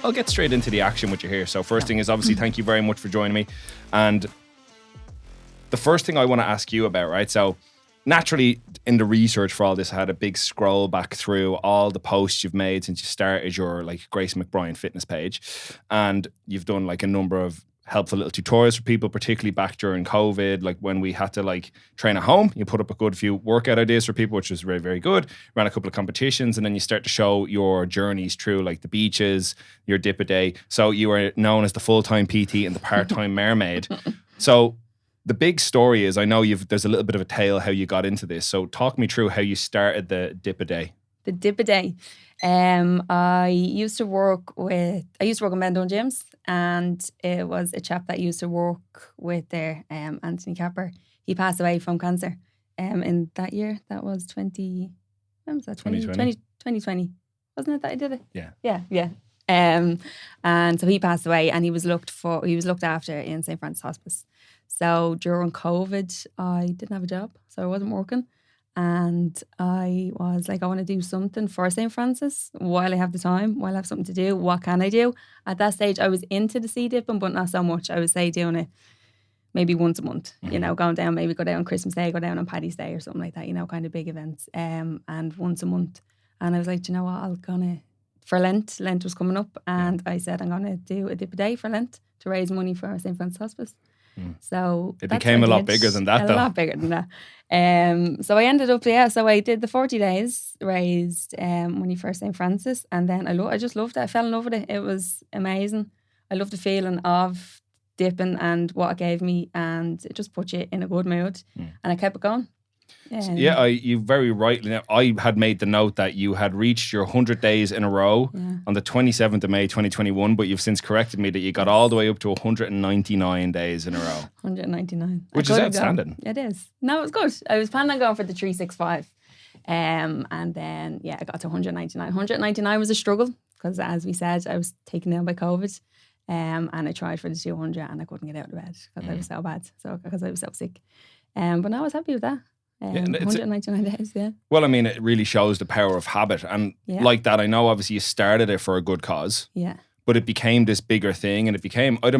I'll get straight into the action with you here. So first thing is obviously thank you very much for joining me. And the first thing I want to ask you about, right? So naturally in the research for all this, I had a big scroll back through all the posts you've made since you started your like Grace McBryan fitness page. And you've done like a number of helpful little tutorials for people, particularly back during COVID, like when we had to like train at home. You put up a good few workout ideas for people, which was very, very good. Ran a couple of competitions, and then you start to show your journeys through like the beaches, your dip a day. So you are known as the full-time PT and the part-time mermaid. So the big story is, I know there's a little bit of a tale how you got into this. So talk me through how you started the dip a day. The dip a day. I used to work in Mendon gyms, and it was a chap that used to work with there, Anthony Capper. He passed away from cancer in that year. That was 2020. Wasn't it that I did it? Yeah. And so he passed away, and he was looked after in St. Francis Hospice. So during COVID, I didn't have a job, so I wasn't working. And I was like, I want to do something for St. Francis while I have the time, while I have something to do. What can I do? At that stage, I was into the sea dipping, but not so much. I would say doing it maybe once a month, you know, going down, maybe go down on Christmas Day, go down on Paddy's Day or something like that, you know, kind of big events, and once a month. And I was like, do you know what, for Lent was coming up, and I said, I'm going to do a dip a day for Lent to raise money for St. Francis Hospice. So it became a lot bigger than that, though. A lot bigger than that. So I ended up, so I did the 40 days, raised money for St. Francis, and then I just loved it. I fell in love with it. It was amazing. I loved the feeling of dipping and what it gave me, and it just put you in a good mood. And I kept it going. You very rightly know. I had made the note that you had reached your 100 days in a row on the 27th of May 2021, but you've since corrected me that you got all the way up to 199 days in a row. 199. Which is outstanding. It is. No, it was good. I was planning on going for the 365. And then, I got to 199. 199 was a struggle because, as we said, I was taken down by COVID. And I tried for the 200 and I couldn't get out of bed because I was so bad. Because I was so sick. But no, I was happy with that. 199 days, yeah. Well, I mean, it really shows the power of habit. And like that, I know obviously you started it for a good cause. Yeah. But it became this bigger thing, and it became, I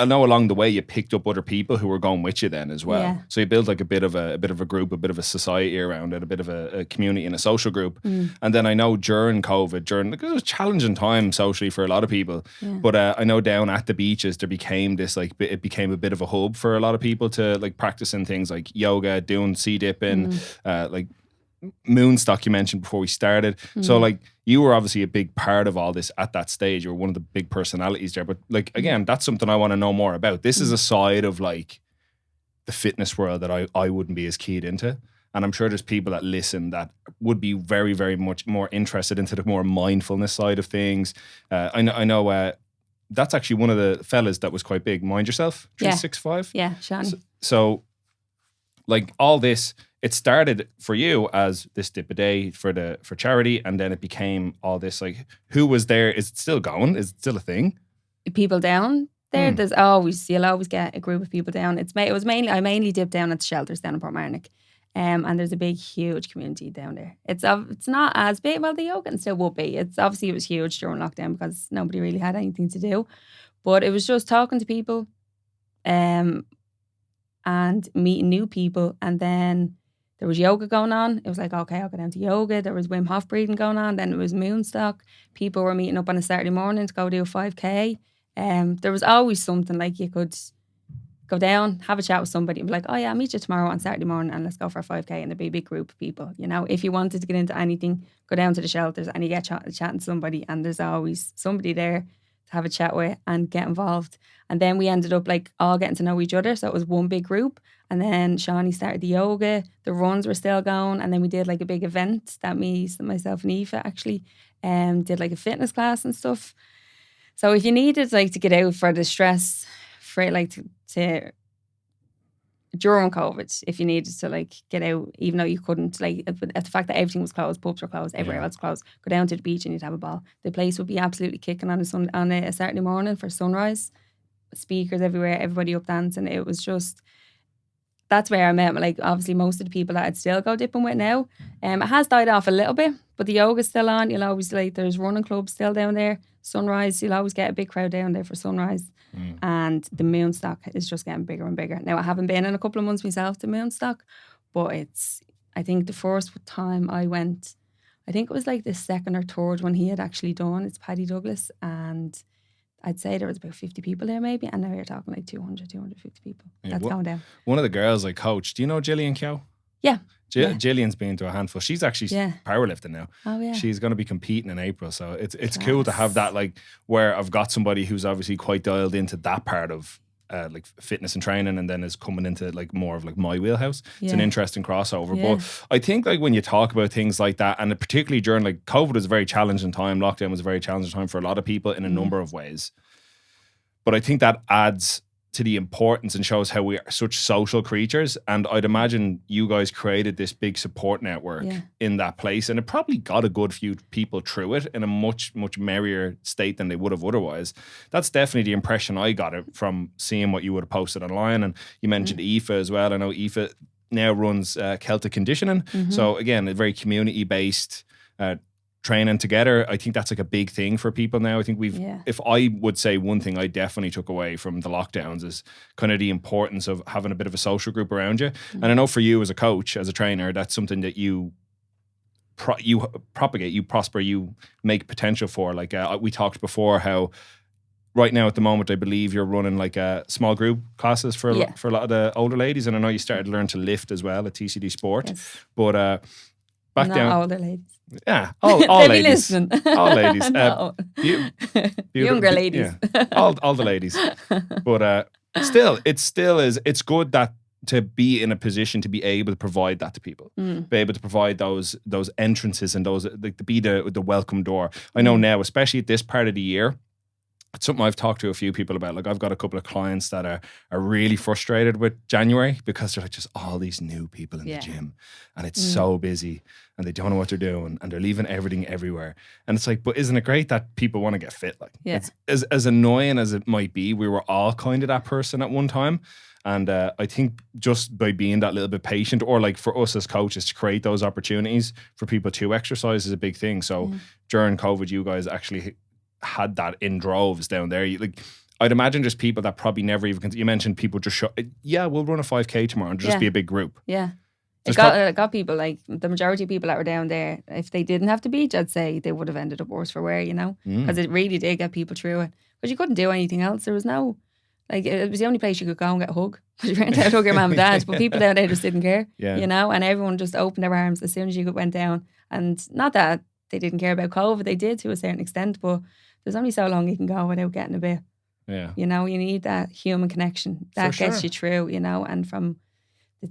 know along the way you picked up other people who were going with you then as well. Yeah. So you built like a bit of a group, a bit of a society around it, a bit of a community and a social group. And then I know during COVID, it was a challenging time socially for a lot of people. Yeah. But I know down at the beaches there became this it became a bit of a hub for a lot of people to like practicing things like yoga, doing sea dipping, like Moonstock you mentioned before we started. So like you were obviously a big part of all this at that stage. You were one of the big personalities there. But like again, that's something I want to know more about. This is a side of like the fitness world that I wouldn't be as keyed into. And I'm sure there's people that listen that would be very, very much more interested into the more mindfulness side of things. I know that's actually one of the fellas that was quite big. Mind Yourself, 365. Yeah, Sean. So like all this, it started for you as this dip a day for charity, and then it became all this. Like, who was there? Is it still going? Is it still a thing? People down there. You'll always get a group of people down. I mainly dip down at the shelters down in Portmarnock, and there's a big, huge community down there. It's not as big. Well, the yoga and still would be. It was huge during lockdown because nobody really had anything to do, but it was just talking to people, and meeting new people, and then there was yoga going on. It was like, okay, I'll go down to yoga. There was Wim Hof breathing going on. Then it was Moonstock. People were meeting up on a Saturday morning to go do a 5K. There was always something like you could go down, have a chat with somebody and be like, oh yeah, I'll meet you tomorrow on Saturday morning and let's go for a 5K, and there'd be a big group of people. You know, if you wanted to get into anything, go down to the shelters and you get chatting to somebody, and there's always somebody there to have a chat with and get involved. And then we ended up like all getting to know each other. So it was one big group. And then Shawnee started the yoga. The runs were still going. And then we did like a big event that myself and Aoife actually did like a fitness class and stuff. So if you needed like to get out for the stress, for like to during COVID, if you needed to like get out, even though you couldn't, like at the fact that everything was closed, pubs were closed, everywhere else was closed, go down to the beach and you'd have a ball. The place would be absolutely kicking on a Saturday morning for sunrise. Speakers everywhere, everybody up dancing. It was just that's where I met, like, obviously most of the people that I'd still go dipping with now. It has died off a little bit, but the yoga's still on. You'll always, like, there's running clubs still down there. Sunrise, you'll always get a big crowd down there for Sunrise. And the Moonstock is just getting bigger and bigger. Now, I haven't been in a couple of months myself to Moonstock, but I think the first time I went, I think it was like the second or third one he had actually done. It's Paddy Douglas, and I'd say there was about 50 people there maybe, and now you're talking like 200, 250 people. That's going down. One of the girls I coach, do you know Gillian Keogh? Yeah. Gillian's been to a handful. She's actually powerlifting now. Oh yeah. She's going to be competing in April, so it's cool to have that, like, where I've got somebody who's obviously quite dialed into that part of like fitness and training, and then is coming into like more of like my wheelhouse. It's an interesting crossover. But I think like when you talk about things like that, and particularly during like COVID was a very challenging time, lockdown was a very challenging time for a lot of people in a number of ways. But I think that adds to the importance and shows how we are such social creatures. And I'd imagine you guys created this big support network in that place, and it probably got a good few people through it in a much, much merrier state than they would have otherwise. That's definitely the impression I got from seeing what you would have posted online. And you mentioned Aoife as well. I know Aoife now runs Celtic Conditioning. So again, a very community-based training together. I think that's like a big thing for people now. I think if I would say one thing I definitely took away from the lockdowns is kind of the importance of having a bit of a social group around you. And I know for you as a coach, as a trainer, that's something that you propagate, you prosper, you make potential for. Like we talked before how right now at the moment, I believe you're running like small group classes for a lot of the older ladies. And I know you started to learn to lift as well at TCD Sport. Yes. But back not down, older ladies. Yeah, all ladies. All ladies. Younger ladies. Yeah, all the ladies. But it's good that to be in a position to be able to provide that to people, be able to provide those entrances and those, like, to be the welcome door. I know now, especially at this part of the year, it's something I've talked to a few people about. Like, I've got a couple of clients that are really frustrated with January because they're like, just all these new people in the gym, and it's so busy, and they don't know what they're doing, and they're leaving everything everywhere. And it's like, but isn't it great that people want to get fit? Like, it's, as annoying as it might be, we were all kind of that person at one time. And I think just by being that little bit patient, or like for us as coaches to create those opportunities for people to exercise, is a big thing. So during COVID, you guys actually had that in droves down there. I'd imagine just people that probably never even, you mentioned people just we'll run a 5K tomorrow and just be a big group. Yeah. It got people, like the majority of people that were down there, if they didn't have the beach, I'd say they would have ended up worse for wear, you know, because it really did get people through it. But you couldn't do anything else. There was no, like, it was the only place you could go and get a hug, because you weren't out to hug your mum and dad. But people down there just didn't care, you know, and everyone just opened their arms as soon as you went down. And not that they didn't care about COVID, they did to a certain extent, but there's only so long you can go without getting a bit. Yeah. You know, you need that human connection that gets you through, you know. And from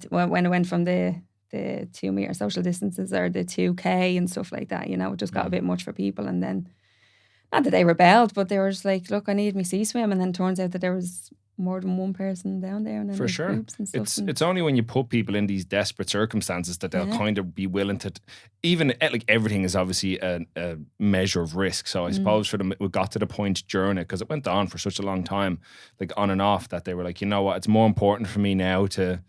when I went from the 2 meter social distances or the 2K and stuff like that, you know, it just got a bit much for people. And then, not that they rebelled, but they were just like, look, I need my sea swim. And then it turns out that there was more than one person down there, and then for sure groups and stuff. It's only when you put people in these desperate circumstances that they'll kind of be willing to, even, like, everything is obviously a measure of risk. So I suppose for them, it got to the point during it, because it went on for such a long time, like on and off, that they were like, you know what, it's more important for me now to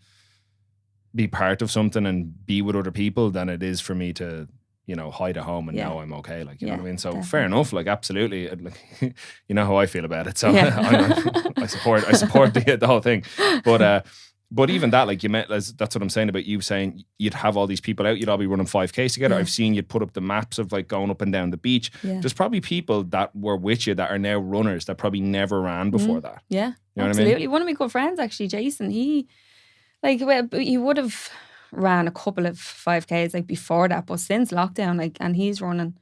be part of something and be with other people than it is for me to, you know, hide at home and know I'm okay. Like, you know what I mean? So definitely. Fair enough. Like, absolutely. Like, you know how I feel about it. So I support the whole thing. But even that, like, you met, that's what I'm saying about you saying you'd have all these people out, you'd all be running 5Ks together. I've seen you'd put up the maps of like going up and down the beach. There's probably people that were with you that are now runners that probably never ran before that. Yeah, you know absolutely. What I mean? One of my good friends, actually, Jason, he would have ran a couple of 5Ks like before that, but since lockdown, like, and he's running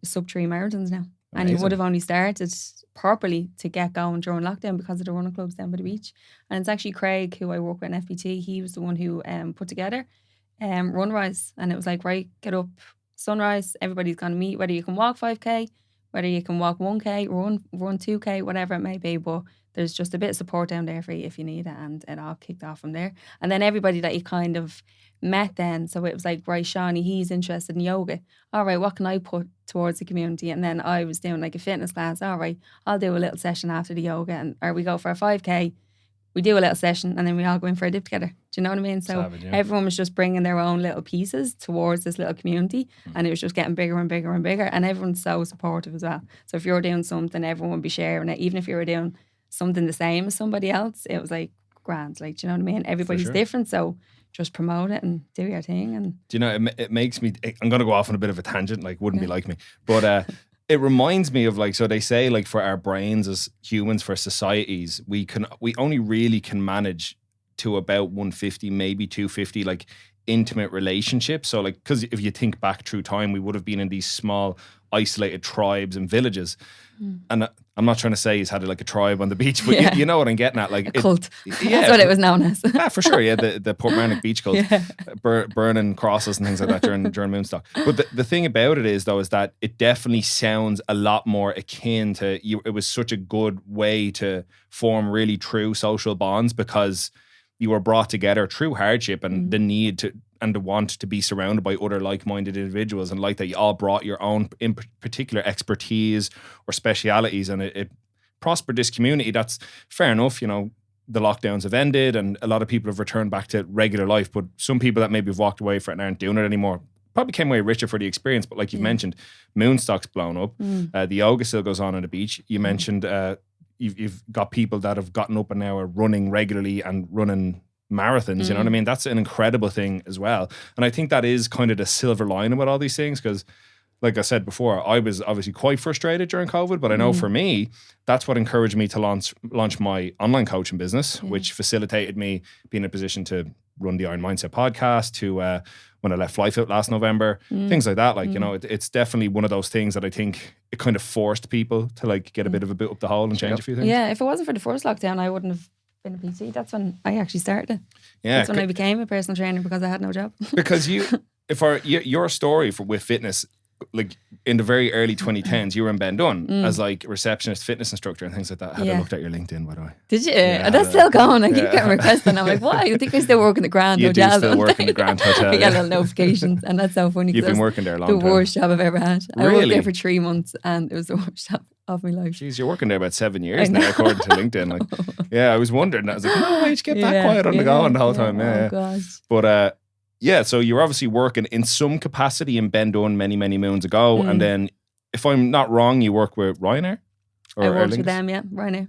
sub 3 marathons now. Amazing. And he would have only started properly to get going during lockdown because of the running clubs down by the beach. And it's actually Craig, who I work with in FBT, he was the one who put together Runrise. And it was like, right, get up, sunrise, everybody's going to meet, whether you can walk 5K, whether you can walk 1K, run 2K, whatever it may be, but there's just a bit of support down there for you if you need it, and it all kicked off from there. And then everybody that you kind of met then, so it was like, right, Shawnee, he's interested in yoga. All right, what can I put towards the community? And then I was doing like a fitness class. All right, I'll do a little session after the yoga, or we go for a 5K. we do a little session and then we all go in for a dip together. Do you know what I mean? So Savage, yeah. everyone was just bringing their own little pieces towards this little community, and it was just getting bigger and bigger and bigger. And everyone's so supportive as well. So if you're doing something, everyone would be sharing it. Even if you were doing something the same as somebody else, it was like grand. Like, do you know what I mean? Everybody's different, so just promote it and do your thing. And do you know, it makes me, I'm going to go off on a bit of a tangent, like wouldn't be like me, but it reminds me of like, so they say like for our brains as humans, for societies, we only really can manage to about 150, maybe 250, like intimate relationships. So like, because if you think back through time, we would have been in these small isolated tribes and villages. And I'm not trying to say he's had like a tribe on the beach, but you know what I'm getting at. Like a cult. That's what it was known as. For sure. Yeah, the Portmarnock beach cult, burning crosses and things like that during Moonstock. But the thing about it is, though, is that it definitely sounds a lot more akin to you. It was such a good way to form really true social bonds because you were brought together through hardship and the need to and the want to be surrounded by other like-minded individuals, and like that you all brought your own in particular expertise or specialities, and it prospered this community. That's fair enough. You know, the lockdowns have ended and a lot of people have returned back to regular life, but some people that maybe have walked away from it and aren't doing it anymore probably came away richer for the experience. But like you've mentioned, Moonstock's blown up. The yoga still goes on the beach. You mentioned you've got people that have gotten up and now are running regularly and running marathons. You know what I mean? That's an incredible thing as well. And I think that is kind of the silver lining with all these things, because like I said before, I was obviously quite frustrated during COVID, but I know for me, that's what encouraged me to launch my online coaching business, which facilitated me being in a position to run the Iron Mindset podcast, to when I left FlyFit last November, things like that. Like, you know, it's definitely one of those things that I think it kind of forced people to like get a bit of a boot up the hole and change a few things. Yeah, if it wasn't for the first lockdown, I wouldn't have been a PT. That's when I actually started. Yeah, that's when I became a personal trainer, because I had no job. Because your story with fitness, like in the very early 2010s, you were in Bendon as like receptionist, fitness instructor and things like that. I had looked at your LinkedIn, by the way. Did you? Yeah, that's still going. I keep getting requests and I'm like, why? I think I still work in the Grand Hotel. You do still work in the Grand Hotel. I get little notifications, and that's so funny. You've been working there a long time. The worst job I've ever had. Really? I worked there for 3 months and it was the worst job of my life. Jeez, you're working there about 7 years now, according to LinkedIn. Like, yeah, I was wondering. I was like, no, why'd you get that quiet on the go the whole time? Yeah. Oh, gosh. But yeah, so you're obviously working in some capacity in Bendon many, many moons ago. And then, if I'm not wrong, you work with Ryanair? I worked with them, yeah, Ryanair.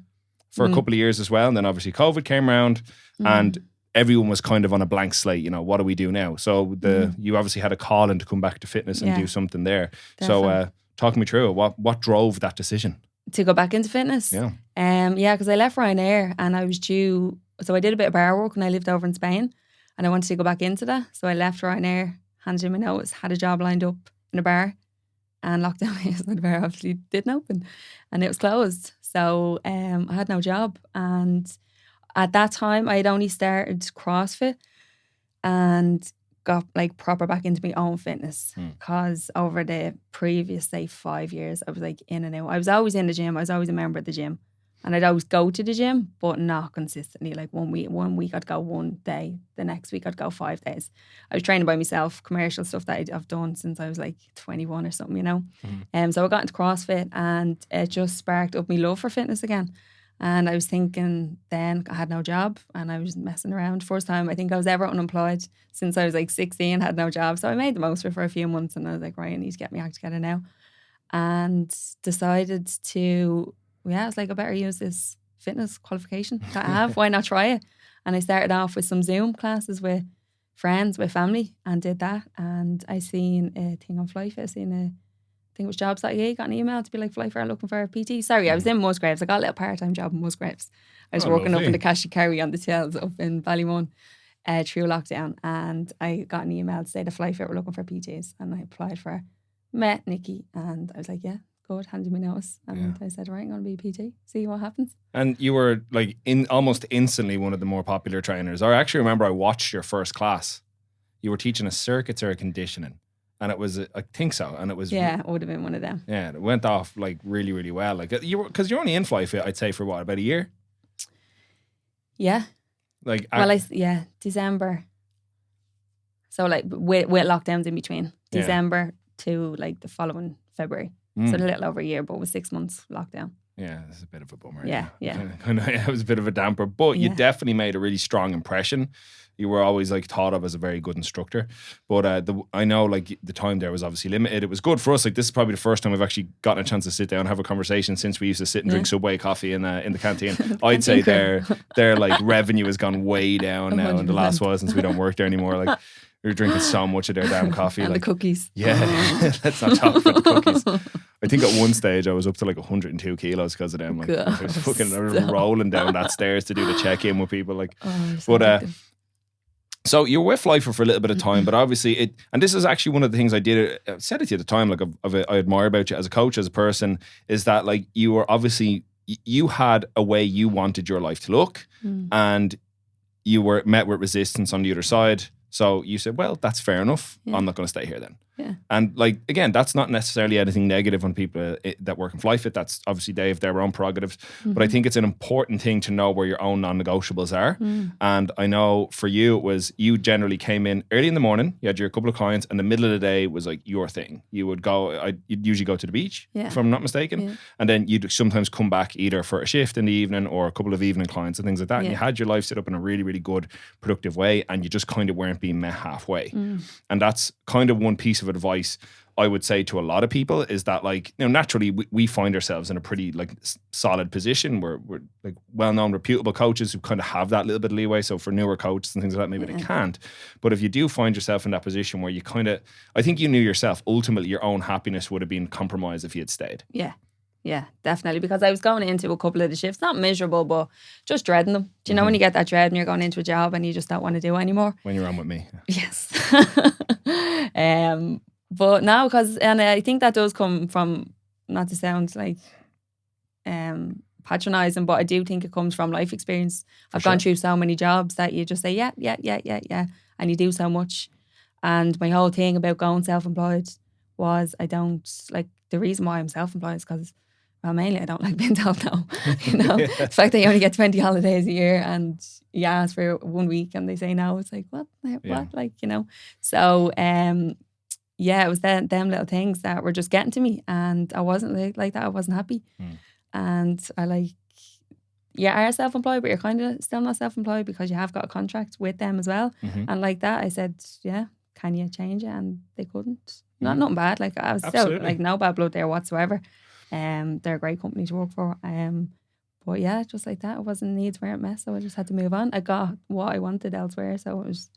For a couple of years as well. And then obviously COVID came around and everyone was kind of on a blank slate. You know, what do we do now? So you obviously had a call in to come back to fitness and do something there. Definitely. So talk me through it. What drove that decision? To go back into fitness? Yeah. Yeah, because I left Ryanair and I was due. So I did a bit of bar work when I lived over in Spain. And I wanted to go back into that. So I left Ryanair, handed in my notice, had a job lined up in a bar, and lockdown hit, so the bar obviously didn't open and it was closed. So I had no job. And at that time, I had only started CrossFit and got like proper back into my own fitness, because over the previous, say, 5 years, I was like in and out. I was always in the gym. I was always a member of the gym. And I'd always go to the gym, but not consistently. Like one week I'd go one day. The next week I'd go 5 days. I was training by myself, commercial stuff that I've done since I was like 21 or something, you know. So I got into CrossFit and it just sparked up my love for fitness again. And I was thinking then, I had no job and I was messing around. First time I think I was ever unemployed since I was like 16, had no job. So I made the most of it for a few months and I was like, right, I need to get my act together now. And decided to... yeah, I was like, I better use this fitness qualification that I have. Why not try it? And I started off with some Zoom classes with friends, with family, and did that. And I seen a thing on FlyFit. I seen I think it was jobs.ie, got an email to be like, FlyFit looking for a PT. Sorry, I was in Musgraves. I got a little part-time job in Musgraves. I was working up in the cash and carry on the tills up in Ballymun through lockdown. And I got an email to say the FlyFit were looking for PTs. And I applied for it. Met Nikki and I was like, yeah. Good, handed me notice, and I said, right, I'm going to be a PT, see what happens. And you were like almost instantly one of the more popular trainers. I actually remember I watched your first class. You were teaching a circuits or a conditioning, and it was, I think so, and it was... yeah, it would have been one of them. Yeah, it went off like really, really well. Like because you're only in FlyFit, I'd say, for what, about a year? Yeah. Like December. So like with lockdowns in between, December to like the following February. So a little over a year, but it was 6 months lockdown. Yeah, it's a bit of a bummer. Yeah. It was a bit of a damper, but you definitely made a really strong impression. You were always like thought of as a very good instructor. But I know like the time there was obviously limited. It was good for us. Like this is probably the first time we've actually gotten a chance to sit down and have a conversation since we used to sit and drink Subway coffee in the canteen. I'd say their like revenue has gone way down now 100%. In the last while since we don't work there anymore. Like we were drinking so much of their damn coffee. And like, the cookies. Yeah, let's not talk about the cookies. I think at one stage I was up to like 102 kilos because of them. Like I was fucking rolling down that stairs to do the check-in with people. Like, so you were with Lifer for a little bit of time, but obviously and this is actually one of the things I said it to you at the time, like I admire about you as a coach, as a person, is that like you were obviously, you had a way you wanted your life to look and you were met with resistance on the other side. So you said, well, that's fair enough. Yeah. I'm not going to stay here then. Yeah. And like, again, that's not necessarily anything negative on people that work in FlyFit. That's obviously they have their own prerogatives. Mm-hmm. But I think it's an important thing to know where your own non-negotiables are. And I know for you, it was you generally came in early in the morning, you had your couple of clients, and the middle of the day was like your thing. You would go, you'd usually go to the beach, if I'm not mistaken. Yeah. And then you'd sometimes come back either for a shift in the evening or a couple of evening clients and things like that. And you had your life set up in a really, really good, productive way. And you just kind of weren't being met halfway. And that's kind of one piece of advice I would say to a lot of people is that, like, you know, naturally we find ourselves in a pretty like solid position. We're like well-known, reputable coaches who kind of have that little bit of leeway. So for newer coaches and things like that, maybe they can't. But if you do find yourself in that position where you kind of, I think you knew yourself, ultimately your own happiness would have been compromised if you had stayed. Yeah, definitely. Because I was going into a couple of the shifts, not miserable, but just dreading them. Do you know when you get that dread and you're going into a job and you just don't want to do it anymore? When you're on with me. Yes. But no, and I think that does come from, not to sound like patronising, but I do think it comes from life experience. I've gone through so many jobs that you just say, yeah, and you do so much. And my whole thing about going self-employed was the reason why I'm self-employed is because, well, mainly I don't like being told no. You know, the fact that you only get 20 holidays a year and you ask for 1 week and they say no, it's like, what? Like, you know. So, it was them little things that were just getting to me, and I wasn't like that. I wasn't happy. And I are self-employed, but you're kind of still not self-employed because you have got a contract with them as well. And like that, I said, can you change it? And they couldn't. Nothing bad. Like, I was still like no bad blood there whatsoever. They're a great company to work for. But yeah, just like that, it wasn't needs weren't met, so I just had to move on. I got what I wanted elsewhere, so it was.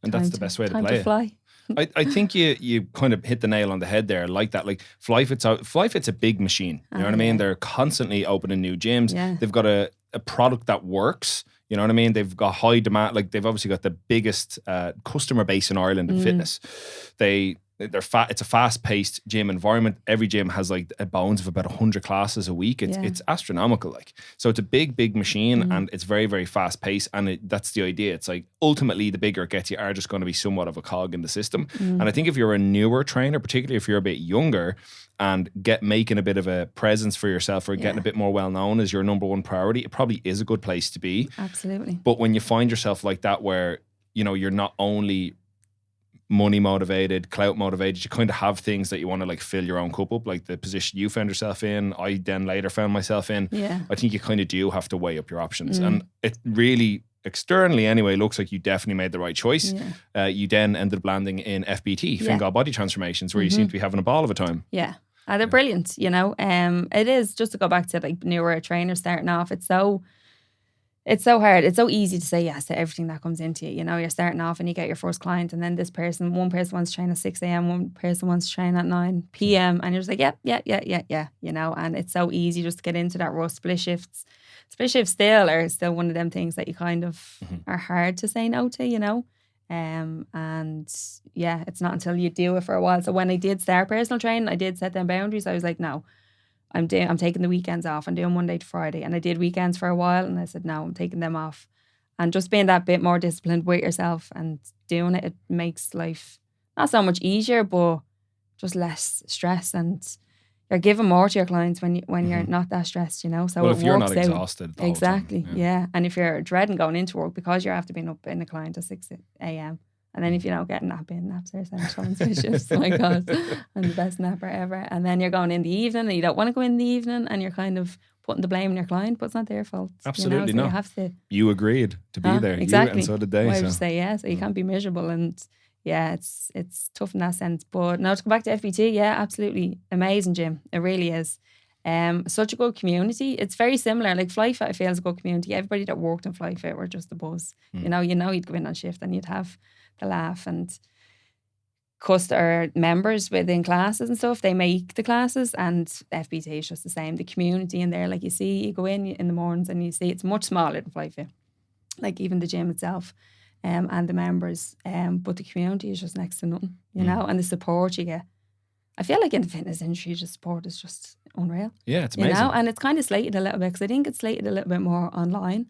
And that's the best way to play it. I think you kind of hit the nail on the head there, like that. Like FlyFit's a big machine. You know what I mean? They're constantly opening new gyms. Yeah. They've got a product that works. You know what I mean? They've got high demand. Like, they've obviously got the biggest customer base in Ireland in fitness. It's a fast-paced gym environment. Every gym has like a bones of about 100 classes a week. It's astronomical. Like, so it's a big machine, and it's very, very fast-paced. And that's the idea. It's like ultimately the bigger it gets, you are just going to be somewhat of a cog in the system. And I think if you're a newer trainer, particularly if you're a bit younger, and making a bit of a presence for yourself or getting a bit more well known as your number one priority, it probably is a good place to be. Absolutely. But when you find yourself like that, where, you know, you're not only money motivated, clout motivated, you kind of have things that you want to like fill your own cup up, like the position you found yourself in, I then later found myself in. I think you kind of do have to weigh up your options. And it really, externally anyway, looks like you definitely made the right choice. You then ended up landing in FBT, Fingal Body Transformations, where you seem to be having a ball of a time. They're brilliant, you know. It is, just to go back to like newer trainers starting off, it's so hard. It's so easy to say yes to everything that comes into you. You know, you're starting off and you get your first client, and then one person wants to train at 6 a.m, one person wants to train at 9 p.m, and you're just like, yeah, you know. And it's so easy just to get into that rut. Split shifts are still one of them things that you kind of are hard to say no to, you know. And yeah, it's not until you do it for a while. So when I did start personal training, I did set them boundaries. I was like, no, I'm taking the weekends off. I'm doing Monday to Friday. And I did weekends for a while, and I said, no, I'm taking them off. And just being that bit more disciplined with yourself and doing it makes life not so much easier, but just less stress, and you're giving more to your clients when you're not that stressed, you know. So if you're not exhausted, exactly, yeah. And if you're dreading going into work because you're after being up in a client at 6 a.m, And then if you don't get a nap in, naps are essential in switch shifts. My God, I'm the best napper ever. And then you're going in the evening and you don't want to go in the evening and you're kind of putting the blame on your client, but it's not their fault. Absolutely so not. You have to. You agreed to be there. Exactly. And so did they. Why would you say yes? So you can't be miserable. And yeah, it's tough in that sense. But now to go back to FBT, yeah, absolutely. Amazing gym. It really is. Such a good community. It's very similar. Like FlyFit, I feel, is a good community. Everybody that worked in FlyFit were just the buzz. You know, you'd go in on shift and you'd have the laugh, and customer members within classes and stuff, they make the classes, and FBT is just the same. The community in there, like you go in the mornings and you see it's much smaller than FlyFit. Like even the gym itself, and the members, but the community is just next to nothing, you know, and the support you get. I feel like in the fitness industry, the support is just unreal. Yeah, it's amazing. You know, and it's kind of slated a little bit because I think it's slated a little bit more online.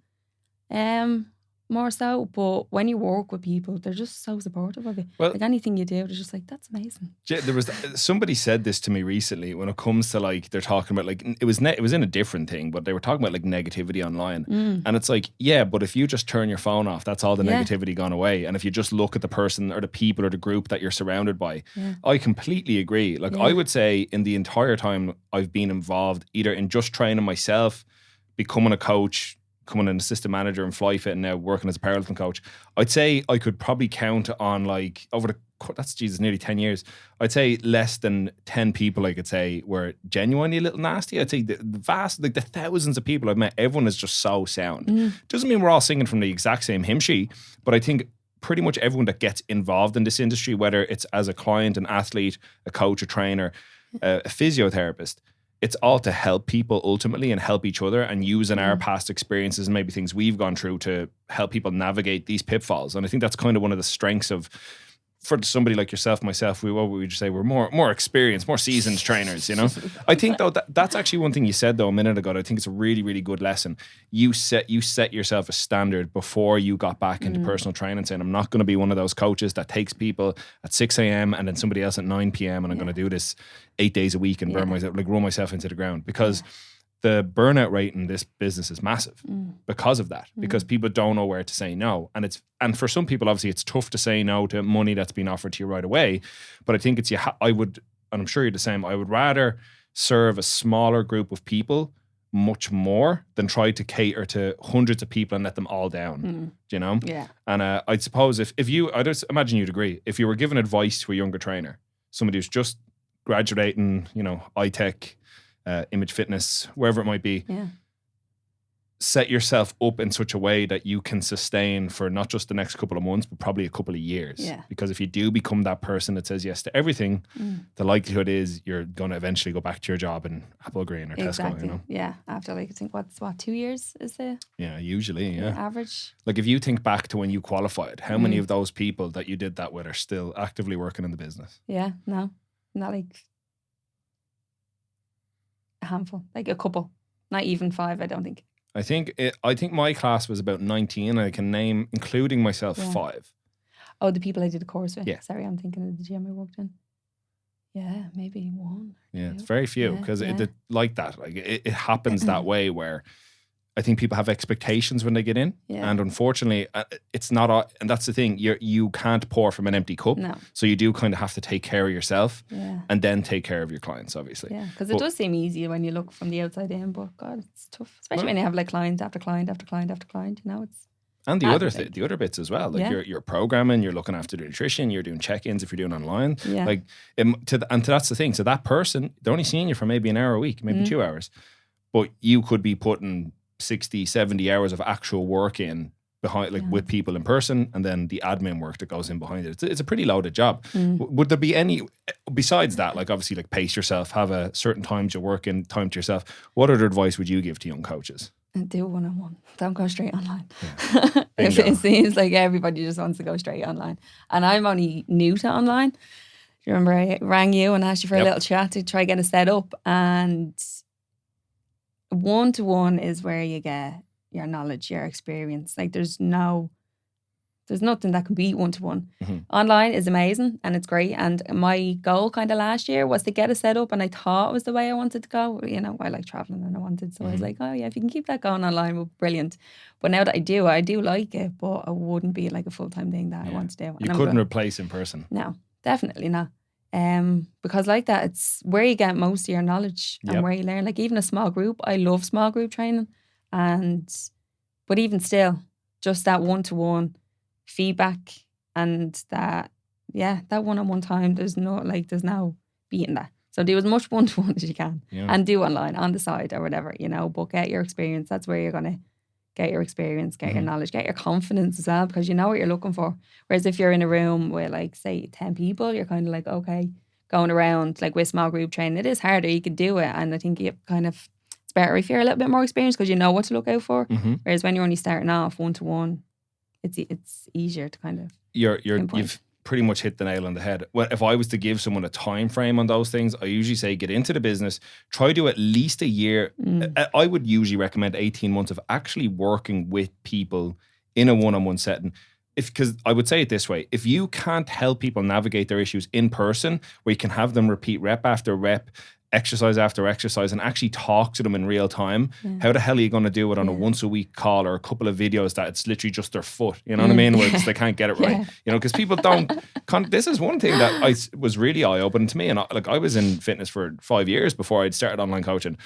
More so, but when you work with people, they're just so supportive of you. Well, like anything you do, they're just like, that's amazing. There was somebody said this to me recently when it comes to like, they're talking about like, it was in a different thing, but they were talking about like negativity online. And it's like, yeah, but if you just turn your phone off, that's all the negativity gone away. And if you just look at the person or the people or the group that you're surrounded by, I completely agree. Like I would say in the entire time I've been involved either in just training myself, becoming a coach, becoming an assistant manager in FlyFit and now working as a powerlifting coach, I'd say I could probably count on like nearly 10 years. I'd say less than 10 people I could say were genuinely a little nasty. I'd say the vast, like the thousands of people I've met, everyone is just so sound. Doesn't mean we're all singing from the exact same hymn sheet, but I think pretty much everyone that gets involved in this industry, whether it's as a client, an athlete, a coach, a trainer, a physiotherapist, it's all to help people ultimately and help each other and using our past experiences and maybe things we've gone through to help people navigate these pitfalls. And I think that's kind of one of the strengths of, for somebody like yourself, myself, what would we just say? We're more experienced, more seasoned trainers, you know? I think though that's actually one thing you said though a minute ago. I think it's a really, really good lesson. You set yourself a standard before you got back into personal training, saying I'm not going to be one of those coaches that takes people at 6 a.m. and then somebody else at 9 p.m. and I'm going to do this 8 days a week and run myself into the ground, because the burnout rate in this business is massive because of that, because people don't know where to say no. And for some people, obviously it's tough to say no to money that's been offered to you right away. But I think I would, and I'm sure you're the same, I would rather serve a smaller group of people much more than try to cater to hundreds of people and let them all down, you know? Yeah. And I suppose if you, I just imagine you'd agree, if you were giving advice to a younger trainer, somebody who's just graduating, you know, iTech, image fitness, wherever it might be, set yourself up in such a way that you can sustain for not just the next couple of months, but probably a couple of years. Yeah. Because if you do become that person that says yes to everything, the likelihood is you're going to eventually go back to your job in Apple Green or Tesco, you know? Yeah. After like, I think 2 years is the usually, average. Like if you think back to when you qualified, how many of those people that you did that with are still actively working in the business? Yeah, no, not like a handful, like a couple, not even 5. I don't think. I think my class was about 19. And I can name, including myself, 5. Oh, the people I did a course with. Yeah. Sorry, I'm thinking of the gym I worked in. Yeah, maybe 1. Yeah, it's very few because it like that. Like it happens that way where I think people have expectations when they get in, and unfortunately, it's not. And that's the thing. You can't pour from an empty cup. No. So you do kind of have to take care of yourself, and then take care of your clients, obviously. Yeah, because it does seem easy when you look from the outside in, but God, it's tough, especially when you have like client after client after client after client. You know, it's. And the other bits as well, like you're programming, you're looking after the nutrition, you're doing check-ins if you're doing online. Yeah. Like, that's the thing. So that person, they're only seeing you for maybe an hour a week, maybe 2 hours, but you could be putting 60, 70 hours of actual work in behind, like with people in person, and then the admin work that goes in behind it. It's a pretty loaded job. Would there be any, besides that, like obviously like pace yourself, have a certain times you work in, time to yourself. What other advice would you give to young coaches? Do one-on-one. Don't go straight online. Yeah. It seems like everybody just wants to go straight online. And I'm only new to online. Do you remember I rang you and asked you for a little chat to try get it set up? And one-to-one is where you get your knowledge, your experience. Like there's no There's nothing that can beat one-to-one. Online is amazing and it's great. And my goal kind of last year was to get it set up, and I thought it was the way I wanted to go. You know, I like traveling and I wanted, so I was like, oh yeah, if you can keep that going online, well, brilliant. But now that I do like it, but it wouldn't be like a full-time thing that I want to do. You couldn't replace in person. No, definitely not. Because like that, it's where you get most of your knowledge and where you learn. Like even a small group, I love small group training, but even still, just that one-to-one feedback and that one-on-one time, there's no beating that. So do as much one-to-one as you can and do online on the side or whatever, you know, but get your experience. That's where you're going to get your experience, get your knowledge, get your confidence as well, because you know what you're looking for. Whereas if you're in a room with like, say, 10 people, you're kind of like, okay, going around like with small group training, it is harder. You can do it. And I think it's better if you're a little bit more experienced because you know what to look out for. Whereas when you're only starting off one-to-one, it's easier to kind of you've pretty much hit the nail on the head. Well, if I was to give someone a time frame on those things, I usually say get into the business, try to at least a year. I would usually recommend 18 months of actually working with people in a one-on-one setting. Because I would say it this way, if you can't help people navigate their issues in person, where you can have them repeat rep after rep, exercise after exercise, and actually talk to them in real time, how the hell are you going to do it on a once a week call or a couple of videos that it's literally just their foot, you know what I mean, where they can't get it right, you know, because people don't this is one thing that was really eye-opening to me. And I was in fitness for 5 years before I'd started online coaching.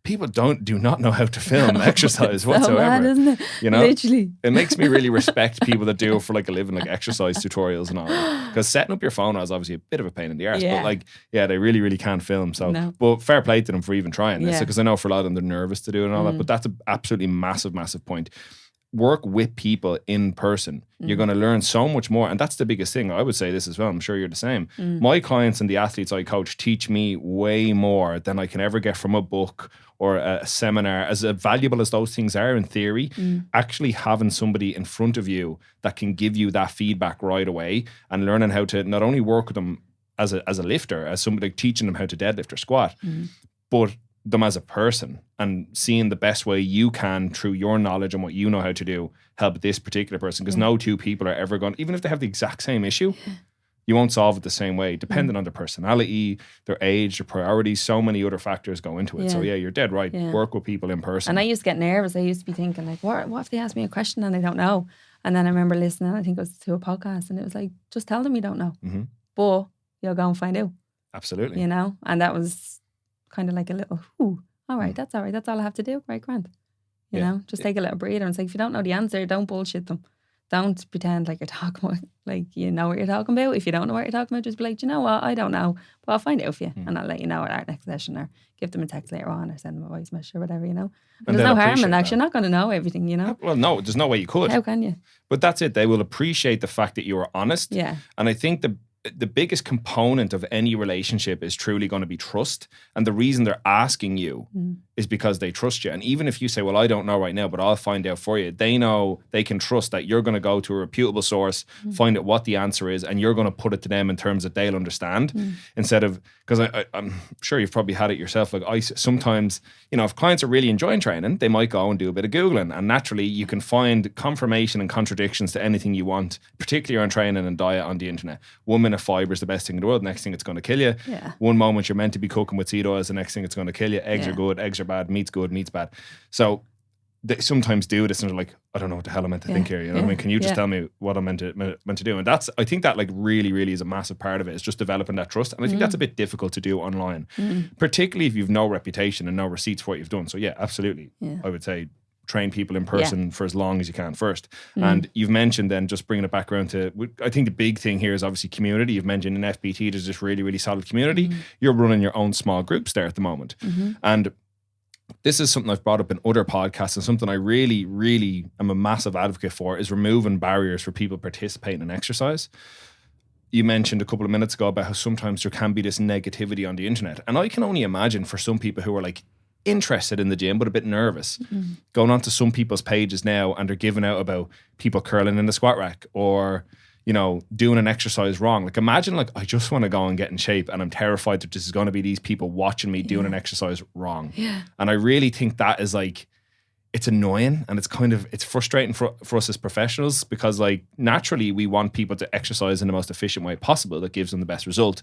People do not know how to film exercise whatsoever. So mad, isn't it? You know, literally. It makes me really respect people that do it for like a living, like exercise tutorials and all that. Because setting up your phone is obviously a bit of a pain in the arse. But like, they really, really can't film. So, but fair play to them for even trying this. Because I know for a lot of them, they're nervous to do it and all that. But that's an absolutely massive, massive point. Work with people in person. You're going to learn so much more. And that's the biggest thing. I would say this as well. I'm sure you're the same. My clients and the athletes I coach teach me way more than I can ever get from a book or a seminar. As valuable as those things are in theory, actually having somebody in front of you that can give you that feedback right away and learning how to not only work with them as a lifter, as somebody teaching them how to deadlift or squat, but them as a person and seeing the best way you can through your knowledge and what you know how to do help this particular person, because no two people are ever going, even if they have the exact same issue, you won't solve it the same way, depending on their personality, their age, their priorities. So many other factors go into it. So you're dead right. Work with people in person. And I used to get nervous. I used to be thinking like, what if they ask me a question and I don't know? And then I remember listening, I think it was to a podcast, and it was like, just tell them you don't know, but you'll go and find out. Absolutely. You know, and that was kind of like a little, all right, that's all right. That's all I have to do. Right, Grant. You know, just take a little breather and say, if you don't know the answer, don't bullshit them. Don't pretend like you're talking about, like you know what you're talking about. If you don't know what you're talking about, just be like, do you know what? I don't know, but I'll find out for you, and I'll let you know at our next session, or give them a text later on, or send them a voice message or whatever, you know. And there's no harm in that. You're not going to know everything, you know. Well, no, there's no way you could. How can you? But that's it. They will appreciate the fact that you are honest. Yeah. And I think the biggest component of any relationship is truly going to be trust. And the reason they're asking you is because they trust you. And even if you say, well, I don't know right now, but I'll find out for you, they know they can trust that you're going to go to a reputable source, find out what the answer is, and you're going to put it to them in terms that they'll understand. Instead of, because I'm sure you've probably had it yourself. Like I sometimes, you know, if clients are really enjoying training, they might go and do a bit of Googling. And naturally, you can find confirmation and contradictions to anything you want, particularly on training and diet on the internet. 1 minute fiber is the best thing in the world. Next thing, it's going to kill you. Yeah. One moment you're meant to be cooking with seed oils. The next thing, it's going to kill you. Eggs are good. Eggs are bad. Meat's good. Meat's bad. So they sometimes do this and they're like, I don't know what the hell I'm meant to think here. You know what I mean? Can you just tell me what I'm meant to do? And that's, I think that like really, really is a massive part of it. Is just developing that trust. And I think that's a bit difficult to do online, particularly if you've no reputation and no receipts for what you've done. So yeah, absolutely. Yeah. I would say train people in person for as long as you can first. And you've mentioned then just bringing it back around to, I think the big thing here is obviously community. You've mentioned in FBT, there's this really, really solid community. You're running your own small groups there at the moment. And this is something I've brought up in other podcasts, and something I really, really am a massive advocate for is removing barriers for people participating in exercise. You mentioned a couple of minutes ago about how sometimes there can be this negativity on the internet. And I can only imagine for some people who are like interested in the gym but a bit nervous, going onto some people's pages now and they're giving out about people curling in the squat rack or, you know, doing an exercise wrong. Like imagine like, I just want to go and get in shape and I'm terrified that this is going to be these people watching me doing an exercise wrong. Yeah. And I really think that is like, it's annoying and it's frustrating for us as professionals, because like naturally we want people to exercise in the most efficient way possible that gives them the best result.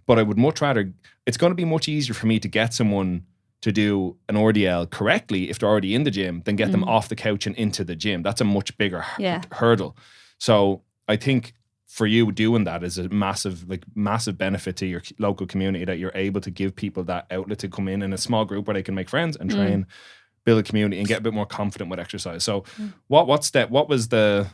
But I would much rather, it's going to be much easier for me to get someone to do an RDL correctly if they're already in the gym than get them off the couch and into the gym. That's a much bigger hurdle. So I think for you, doing that is a massive benefit to your local community, that you're able to give people that outlet to come in a small group where they can make friends and train, build a community and get a bit more confident with exercise. So what was the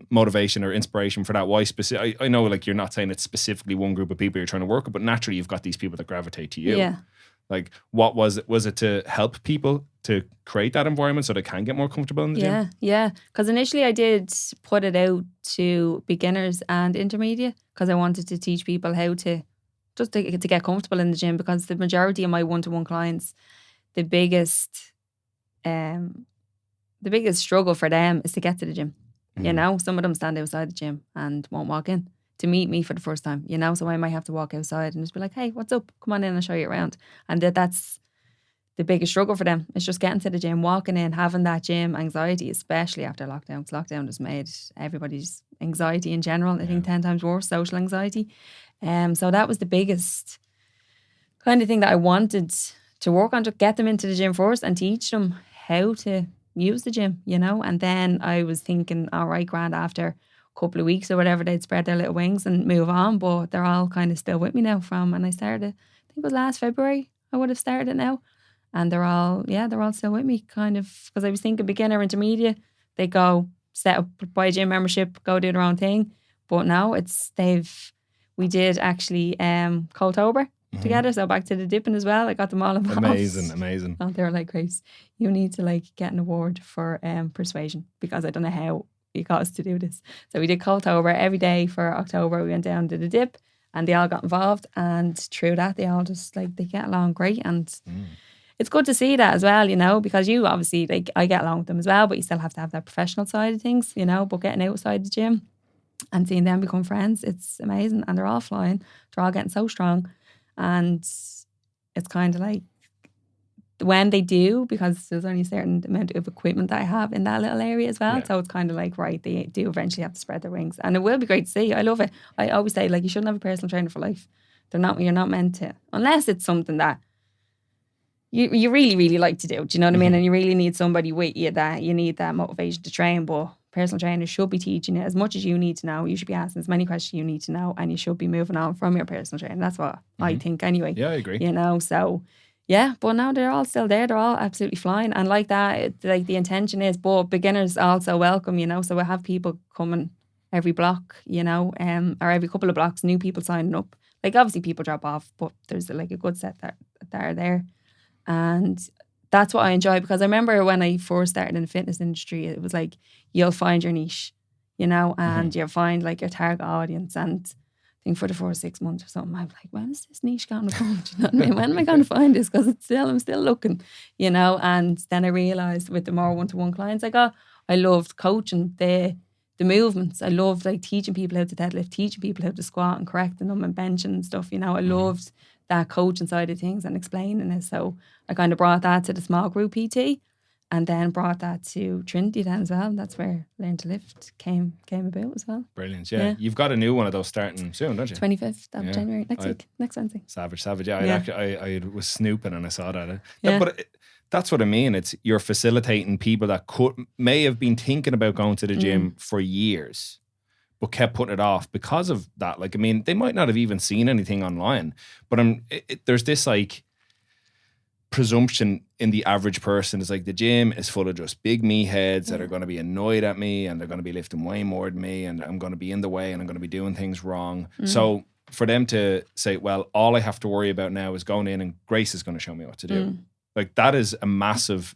motivation or inspiration for that? Why specific? I know like you're not saying it's specifically one group of people you're trying to work with, but naturally you've got these people that gravitate to you. Yeah. Like what was it? Was it to help people to create that environment so they can get more comfortable in the gym? Yeah. Because initially I did put it out to beginners and intermediate, because I wanted to teach people how to just to get comfortable in the gym, because the majority of my one-to-one clients, the biggest struggle for them is to get to the gym. You know, some of them stand outside the gym and won't walk in to meet me for the first time, you know, so I might have to walk outside and just be like, hey, what's up? Come on in, I'll show you around. And that's the biggest struggle for them. It's just getting to the gym, walking in, having that gym anxiety, especially after lockdown, because lockdown has made everybody's anxiety in general, I think 10 times worse, social anxiety. So that was the biggest kind of thing that I wanted to work on, to get them into the gym first and teach them how to use the gym, you know. And then I was thinking, all right, grand, after a couple of weeks or whatever, they'd spread their little wings and move on. But they're all kind of still with me now and I started, I think it was last February, I would have started it now. And they're all still with me, kind of, because I was thinking beginner, intermediate, they go set up, buy a gym membership, go do their own thing. But now we did actually Coldtober together, so back to the dipping as well. I got them all involved. Amazing. And they were like, Grace, you need to like get an award for persuasion, because I don't know how you got us to do this. So we did Coldtober every day for October. We went down to the dip and they all got involved, and through that they all just like, they get along great. And it's good to see that as well, you know, because you obviously, like, I get along with them as well, but you still have to have that professional side of things, you know. But getting outside the gym and seeing them become friends, it's amazing. And they're all flying, they're all getting so strong. And it's kind of like, when they do, because there's only a certain amount of equipment that I have in that little area as well. So it's kind of like, right, they do eventually have to spread their wings. And it will be great to see. I love it. I always say, like, you shouldn't have a personal trainer for life. You're not meant to, unless it's something that you really, really like to do. Do you know what I mean? And you really need somebody with you, that you need that motivation to train. But personal trainers should be teaching you as much as you need to know. You should be asking as many questions you need to know, and you should be moving on from your personal trainer. That's what I think anyway. Yeah, I agree. You know, so yeah, but now they're all still there. They're all absolutely flying. And like that, like the intention is, but beginners also welcome, you know. So we have people coming every block, you know, or every couple of blocks, new people signing up. Like obviously people drop off, but there's like a good set that are there. And that's what I enjoy, because I remember when I first started in the fitness industry, it was like, you'll find your niche, you know, and you'll find like your target audience. And I think for the first 6 months or something, I'm like, when is this niche going to come? Do you know what I mean? When am I going to find this? Because I'm still looking, you know. And then I realised with the more one-to-one clients I got, I loved coaching the movements. I loved like teaching people how to deadlift, teaching people how to squat and correcting them and benching and stuff, you know. I loved that coaching side of things and explaining it. So I kind of brought that to the small group PT, and then brought that to Trinity then as well. And that's where Learn to Lift came about as well. Brilliant. Yeah. You've got a new one of those starting soon, don't you? 25th of January, next Wednesday. Savage. Yeah. I was snooping and I saw that. But that's what I mean. It's, you're facilitating people that may have been thinking about going to the gym for years, but kept putting it off because of that. Like, I mean, they might not have even seen anything online, but there's this like presumption in the average person. Is like, the gym is full of just big me heads that are going to be annoyed at me, and they're going to be lifting way more than me, and I'm going to be in the way, and I'm going to be doing things wrong. So for them to say, well, all I have to worry about now is going in and Grace is going to show me what to do. Like, that is a massive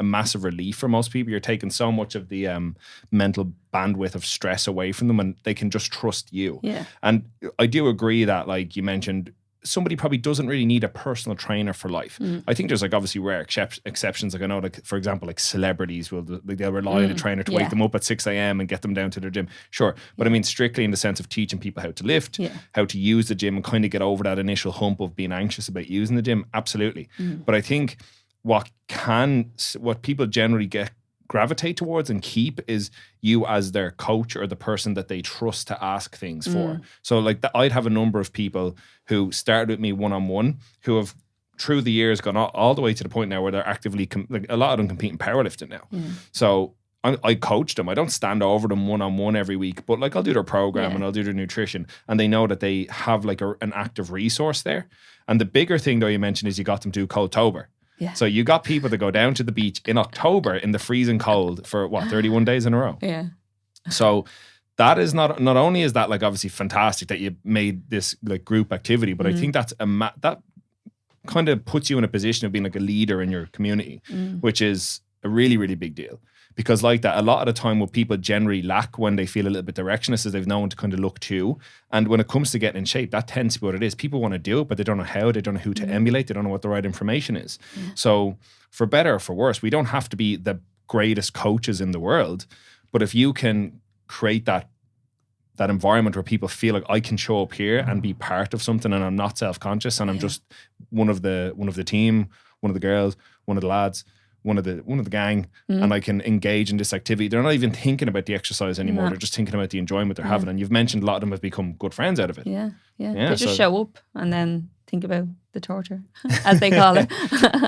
relief for most people. You're taking so much of the mental bandwidth of stress away from them, and they can just trust you. Yeah. And I do agree that, like you mentioned, somebody probably doesn't really need a personal trainer for life. I think there's like obviously rare exceptions. Like I know, like for example, like celebrities they'll rely on a trainer to wake them up at 6 a.m. and get them down to their gym. Sure. But I mean, strictly in the sense of teaching people how to lift, how to use the gym, and kind of get over that initial hump of being anxious about using the gym. Absolutely. But I think what people generally gravitate towards and keep is you as their coach or the person that they trust to ask things for. So like I'd have a number of people who started with me one-on-one who have through the years gone all the way to the point now where they're actively, like a lot of them compete in powerlifting now. So I coach them. I don't stand over them one-on-one every week, but like I'll do their program and I'll do their nutrition, and they know that they have like an active resource there. And the bigger thing though you mentioned is you got them to do Coldtober. Yeah. So you got people to go down to the beach in October in the freezing cold for 31 days in a row. Yeah. So that is not only is that like obviously fantastic that you made this like group activity, but I think that's that kind of puts you in a position of being like a leader in your community, which is a really, really big deal. Because like that, a lot of the time what people generally lack when they feel a little bit directionless is they've no one to kind of look to. And when it comes to getting in shape, that tends to be what it is. People want to do it, but they don't know how, they don't know who to emulate, they don't know what the right information is. So for better or for worse, we don't have to be the greatest coaches in the world, but if you can create that environment where people feel like I can show up here and be part of something and I'm not self-conscious and I'm just one of the team, one of the girls, one of the lads, one of the gang, and I can engage in this activity. They're not even thinking about the exercise anymore. They're just thinking about the enjoyment they're having. And you've mentioned a lot of them have become good friends out of it. Yeah. They just show up and then think about the torture, as they call it.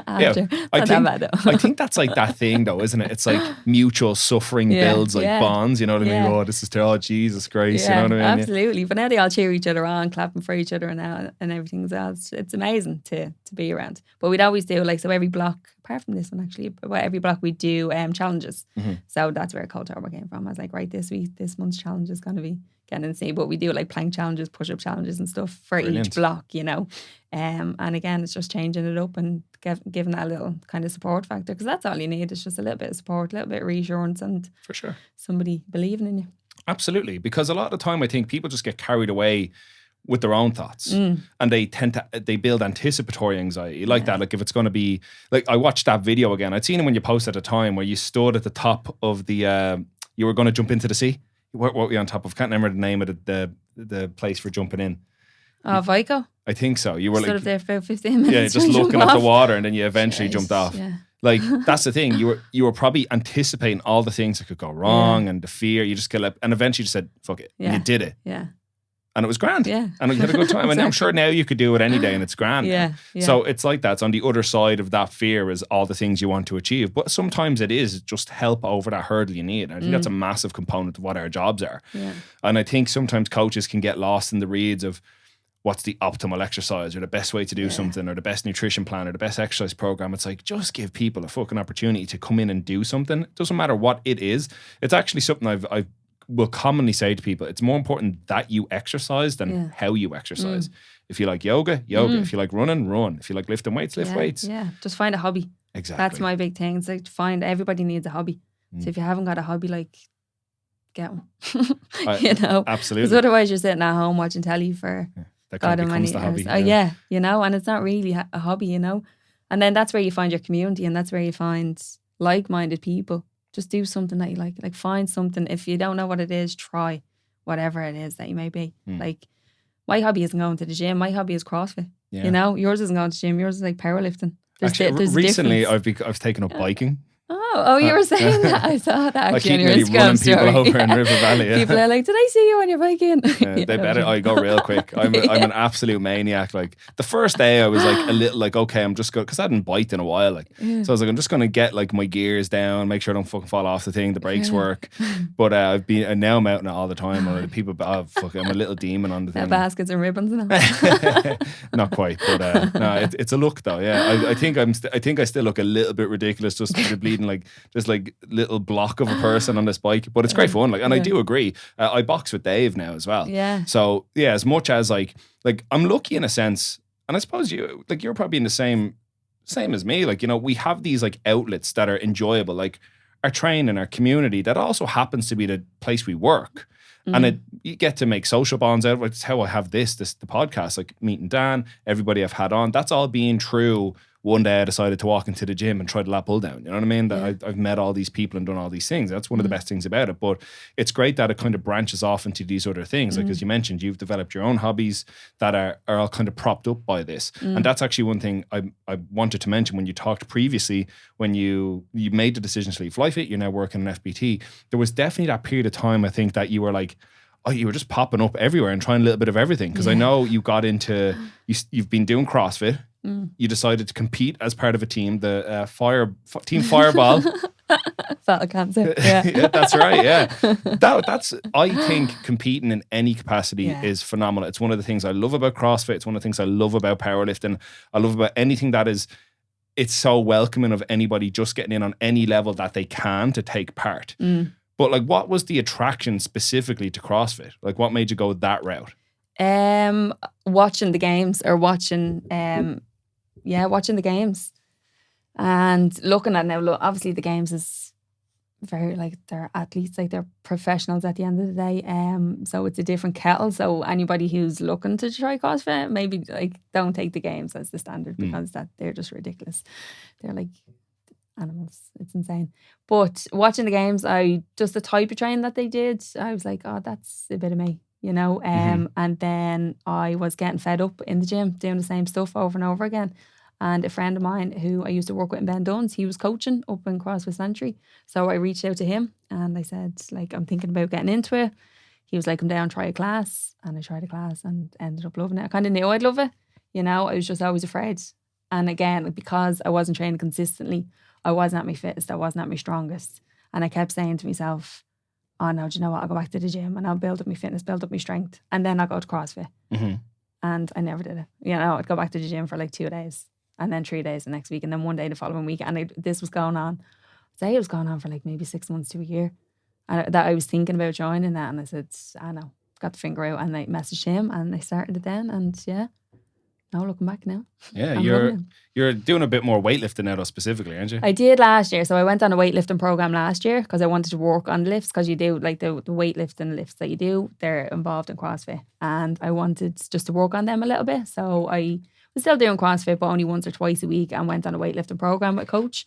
After. I think that's like that thing though, isn't it? It's like mutual suffering builds like bonds, you know what I mean? Oh, this is terrible, Jesus Christ, you know what I mean? Absolutely. But now they all cheer each other on, clapping for each other and everything else. It's amazing to be around. But we'd always do like, so every block, apart from this one actually, every block we do challenges. So that's where Coldtober came from. I was like, right, this month's challenge is going to be getting insane. But we do like plank challenges, push-up challenges and stuff for each block, you know. And again, it's just changing it up and giving that little kind of support factor, because that's all you need. It's just a little bit of support, a little bit of reassurance, and for sure, somebody believing in you. Absolutely, because a lot of the time I think people just get carried away with their own thoughts, and they build anticipatory anxiety like that. Like if it's going to be like, I watched that video again. I'd seen it when you posted at the time where you stood at the top of the you were going to jump into the sea. What were you on top of? Can't remember the name of the place for jumping in. Vico? I think so. You were stood like up there for 15 minutes. Yeah, just looking at the water, and then you eventually Jeez, jumped off. Yeah. Like that's the thing. You were probably anticipating all the things that could go wrong and the fear. You just get up, and eventually you just said, "Fuck it," and you did it. Yeah. And it was grand. Yeah. And you had a good time. And I'm sure now you could do it any day and it's grand. Yeah. So it's like that. It's on the other side of that fear is all the things you want to achieve. But sometimes it is just help over that hurdle you need. And I think that's a massive component of what our jobs are. Yeah. And I think sometimes coaches can get lost in the reeds of what's the optimal exercise or the best way to do something or the best nutrition plan or the best exercise program. It's like, just give people a fucking opportunity to come in and do something. It doesn't matter what it is. It's actually something I will commonly say to people, it's more important that you exercise than how you exercise. If you like yoga. If you like running, run. If you like lifting weights, lift weights. Yeah, just find a hobby. Exactly. That's my big thing. It's like everybody needs a hobby. So if you haven't got a hobby, like, get one. You know? Absolutely. Because otherwise you're sitting at home watching telly for God and many hours. Oh yeah, you know, and it's not really a hobby, you know. And then that's where you find your community, and that's where you find like-minded people. Just do something that you like. Like, find something. If you don't know what it is, try whatever it is that you may be. Like, my hobby isn't going to the gym. My hobby is CrossFit. You know, yours isn't going to the gym. Yours is like powerlifting. Actually, recently I've taken up biking. Oh, you were saying that. I saw that actually on your running Instagram story. people over in River Valley. Yeah. People are like, did I see you on your bike in? They better. I go real quick. I'm an absolute maniac. Like the first day I was like a little like, okay, I'm just going, because I hadn't biked in a while. Like, so I was like, I'm just going to get like my gears down, make sure I don't fucking fall off the thing. The brakes work. But and now I'm out in it all the time. And people, fuck, I'm a little demon on the thing. Baskets and ribbons and all. Not quite, but no, it's a look though. Yeah, I think I still look a little bit ridiculous, just bleeding like little block of a person on this bike, but it's great fun. Like, and I do agree. I box with Dave now as well. Yeah. So yeah, as much as like I'm lucky in a sense, and I suppose you're probably in the same as me. Like, you know, we have these like outlets that are enjoyable, like our training, our community, that also happens to be the place we work. And you get to make social bonds out of it. It's how I have the podcast, like meeting Dan, everybody I've had on. That's all being through one day I decided to walk into the gym and try the lat pull down. You know what I mean? That I've met all these people and done all these things. That's one of the best things about it. But it's great that it kind of branches off into these other things. Like, as you mentioned, you've developed your own hobbies that are all kind of propped up by this. And that's actually one thing I wanted to mention when you talked previously, when you made the decision to leave LifeFit, you're now working in FBT. There was definitely that period of time, I think, that you were like, you were just popping up everywhere and trying a little bit of everything. Because I know you got into, you've been doing CrossFit. You decided to compete as part of a team, the Team Fireball. Battle Cancer. Yeah. Yeah, that's right. Yeah, that's. I think competing in any capacity is phenomenal. It's one of the things I love about CrossFit. It's one of the things I love about powerlifting. I love about anything that is. It's so welcoming of anybody just getting in on any level that they can to take part. But like, what was the attraction specifically to CrossFit? Like, what made you go that route? Watching the games or watching the games and looking at now. Look, obviously the games is very like they're athletes, like they're professionals at the end of the day. So it's a different kettle. So anybody who's looking to try CrossFit, maybe like don't take the games as the standard because that they're just ridiculous. They're like animals. It's insane. But watching the games, just the type of training that they did, I was like, oh, that's a bit of me, you know. And then I was getting fed up in the gym, doing the same stuff over and over again. And a friend of mine who I used to work with in Ben Dunn's, he was coaching up in CrossFit Century. So I reached out to him and I said, like, I'm thinking about getting into it. He was like, come down, try a class. And I tried a class and ended up loving it. I kind of knew I'd love it. You know, I was just always afraid. And again, because I wasn't training consistently, I wasn't at my fittest, I wasn't at my strongest. And I kept saying to myself, oh no, do you know what? I'll go back to the gym and I'll build up my fitness, build up my strength. And then I'll go to CrossFit. And I never did it. You know, I'd go back to the gym for like 2 days and then 3 days the next week and then 1 day the following week. And this was going on, I'd say it was going on for like maybe 6 months to a year. And that I was thinking about joining that. And I said, I know, got the finger out. And I messaged him and I started it then. And no looking back now. Yeah, you're doing a bit more weightlifting now though, specifically, aren't you? I did last year. So I went on a weightlifting program last year because I wanted to work on lifts, because you do like the weightlifting lifts that you do, they're involved in CrossFit. And I wanted just to work on them a little bit. So I was still doing CrossFit, but only once or twice a week, and went on a weightlifting program with a coach.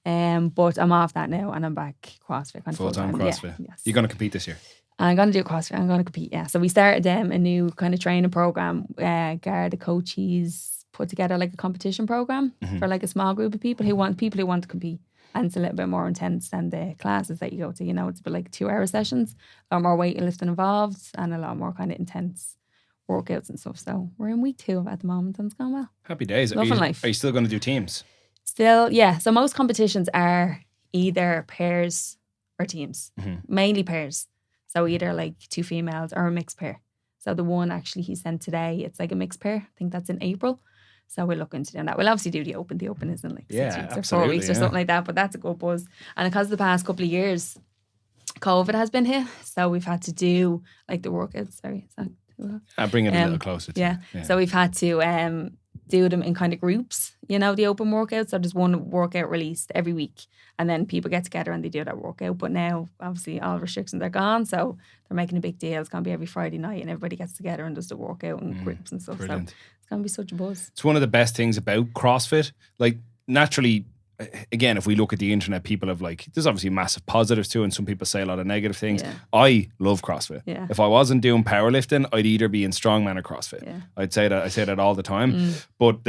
But I'm off that now and I'm back CrossFit. Full-time CrossFit. Yeah, yes. You're going to compete this year? I'm going to do CrossFit. I'm going to compete, yeah. So we started a new kind of training program. Gar, the coach, he's put together like a competition program for like a small group of people who want to compete. And it's a little bit more intense than the classes that you go to. You know, it's a bit like 2-hour sessions, a lot more weightlifting involved and a lot more kind of intense workouts and stuff. So we're in week 2 at the moment and it's going well. Happy days. Loving life. Are you still going to do teams? Still, yeah. So most competitions are either pairs or teams, mainly pairs. So either like 2 females or a mixed pair. So the one actually he sent today, it's like a mixed pair. I think that's in April. So we're looking to do that. We'll obviously do the open. The open isn't like 6 weeks or 4 weeks or something like that, but that's a good buzz. And because the past couple of years, COVID has been here. So we've had to do like the workouts. Sorry, is that too loud? I'll bring it a little closer to you. So we've had to do them in kind of groups, you know, the open workouts. So there's one workout released every week and then people get together and they do that workout. But now, obviously, all restrictions are gone. So they're making a big deal. It's going to be every Friday night and everybody gets together and does the workout in groups and stuff. Brilliant. So it's going to be such a buzz. It's one of the best things about CrossFit. Like, naturally, again, if we look at the internet, people have like, there's obviously massive positives too, and some people say a lot of negative things. Yeah. I love CrossFit. Yeah. If I wasn't doing powerlifting, I'd either be in strongman or CrossFit. Yeah. I say that all the time. But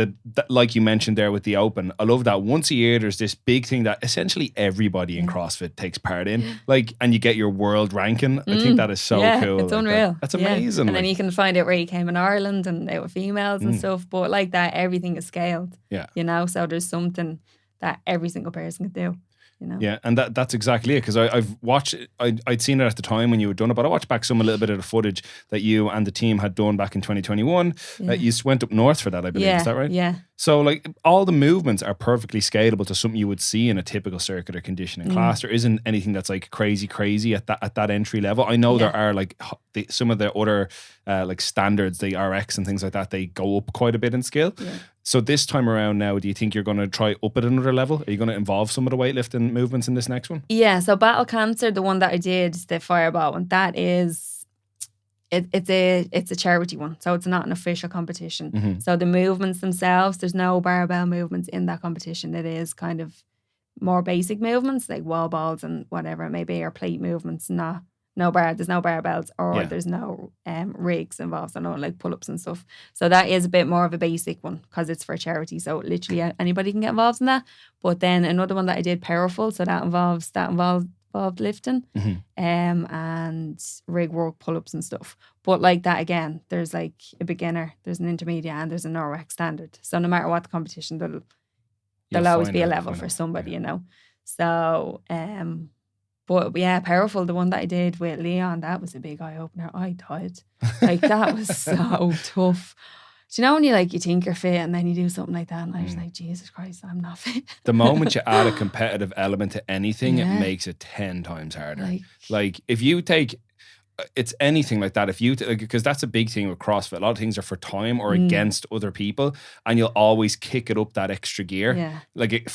like you mentioned there with the open, I love that once a year there's this big thing that essentially everybody in CrossFit takes part in. Like, and you get your world ranking. I think that is so cool. It's unreal. That's amazing. And then you can find out where you came in Ireland and out with females and stuff. But like that, everything is scaled. Yeah. You know, so there's something that every single person can do, you know? Yeah, and that's exactly it. Because I've watched, I'd seen it at the time when you were done it, but I watched back a little bit of the footage that you and the team had done back in 2021. You went up north for that, I believe. Is that right? Yeah. So like all the movements are perfectly scalable to something you would see in a typical circuit or conditioning class. There isn't anything that's like crazy at that entry level. I know there are like some of the other like standards, the RX and things like that, they go up quite a bit in scale. Yeah. So this time around now, do you think you're going to try up at another level? Are you going to involve some of the weightlifting movements in this next one? Yeah, so Battle Cancer, the one that I did, the Fireball one, that is, it's a charity one, so it's not an official competition. So the movements themselves, there's no barbell movements in that competition. It is kind of more basic movements like wall balls and whatever it may be, or plate movements. There's no barbells, or there's no rigs involved, so no like pull-ups and stuff. So that is a bit more of a basic one because it's for charity. So literally anybody can get involved in that. But then another one that I did, powerful, so that involved lifting and rig work, pull-ups and stuff. But like that again, there's like a beginner, there's an intermediate, and there's a Norwex standard. So no matter what the competition, there'll always be a level for somebody, you know. So but yeah, powerful, the one that I did with Leon, that was a big eye-opener. I died. Like that was so tough. Do you know when you think you're fit and then you do something like that, and I was like, Jesus Christ, I'm not fit. The moment you add a competitive element to anything, it makes it 10 times harder. Like if you take, it's anything like that. If you, because that's a big thing with CrossFit. A lot of things are for time or against other people, and you'll always kick it up that extra gear. Yeah. Like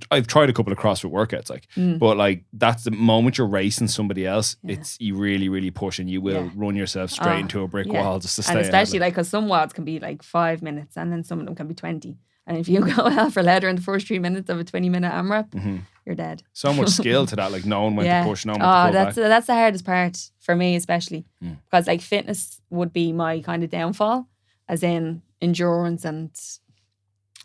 I've tried a couple of CrossFit workouts, but like that's the moment you're racing somebody else, it's you really, really push, and you will run yourself straight into a brick wall just to stay. And especially like, because some WODs can be like 5 minutes, and then some of them can be 20. And if you go hell for leather in the first 3 minutes of a 20-minute AMRAP, you're dead. So much skill to that, like knowing when to push, knowing when to pull back. That's the hardest part for me, especially because like fitness would be my kind of downfall, as in endurance, and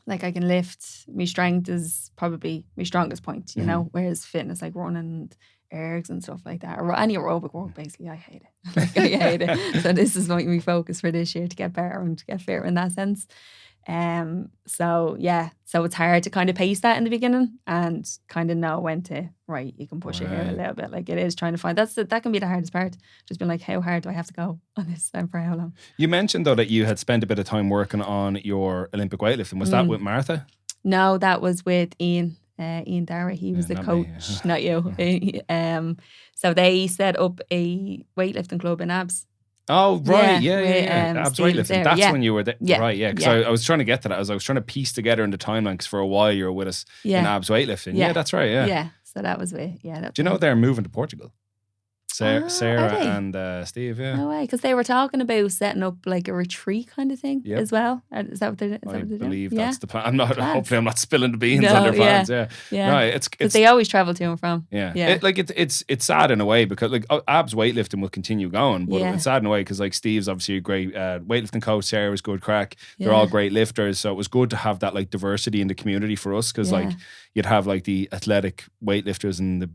like I can lift. My strength is probably my strongest point, you know. Whereas fitness, like running and ergs and stuff like that, or any aerobic work, basically, I hate it. Like I hate it. So this is like my focus for this year, to get better and to get fitter in that sense. So it's hard to kind of pace that in the beginning and kind of know when to, you can push it here a little bit. Like it is trying to find, that can be the hardest part. Just being like, how hard do I have to go on this and for how long? You mentioned though that you had spent a bit of time working on your Olympic weightlifting. Was that with Martha? No, that was with Ian Dara. He was the coach, not you. So they set up a weightlifting club in Abs. Oh, right. Yeah. Abs weightlifting. That's when you were there. Yeah. Right, yeah. Because I was trying to get to that. I was trying to piece together in the timeline, because for a while you were with us in Abs weightlifting. Yeah, that's right. Yeah. Yeah. So that was it. Yeah. Do you know they're moving to Portugal? Sarah and Steve, No way, because they were talking about setting up like a retreat kind of thing as well. Is that what they're doing? I believe that's the plan. Hopefully I'm not spilling the beans on their plans. Yeah. No, it's they always travel to and from. Yeah. It's sad in a way, because like Abs weightlifting will continue going, but it's sad in a way because like Steve's obviously a great weightlifting coach. Sarah was good crack. They're all great lifters, so it was good to have that like diversity in the community for us, because like you'd have like the athletic weightlifters and the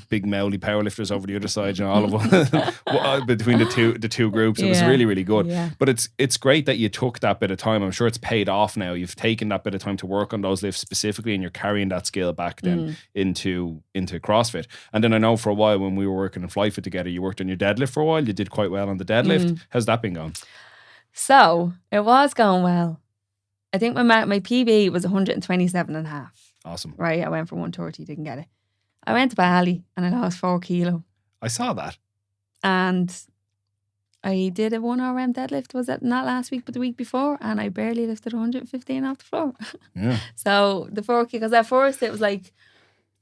big mouthy powerlifters over the other side, and all of them between the two groups. It was really, really good. Yeah. But it's great that you took that bit of time. I'm sure it's paid off now. You've taken that bit of time to work on those lifts specifically, and you're carrying that skill back then into CrossFit. And then I know for a while when we were working in FlyFit together, you worked on your deadlift for a while. You did quite well on the deadlift. How's that been going? So it was going well. I think my PB was 127.5. Awesome. Right, I went for 130, didn't get it. I went to Bali and I lost 4 kilo. I saw that. And I did a 1 RM deadlift, was it not last week but the week before, and I barely lifted 115 off the floor. Yeah. So the 4 kilo, because at first it was like,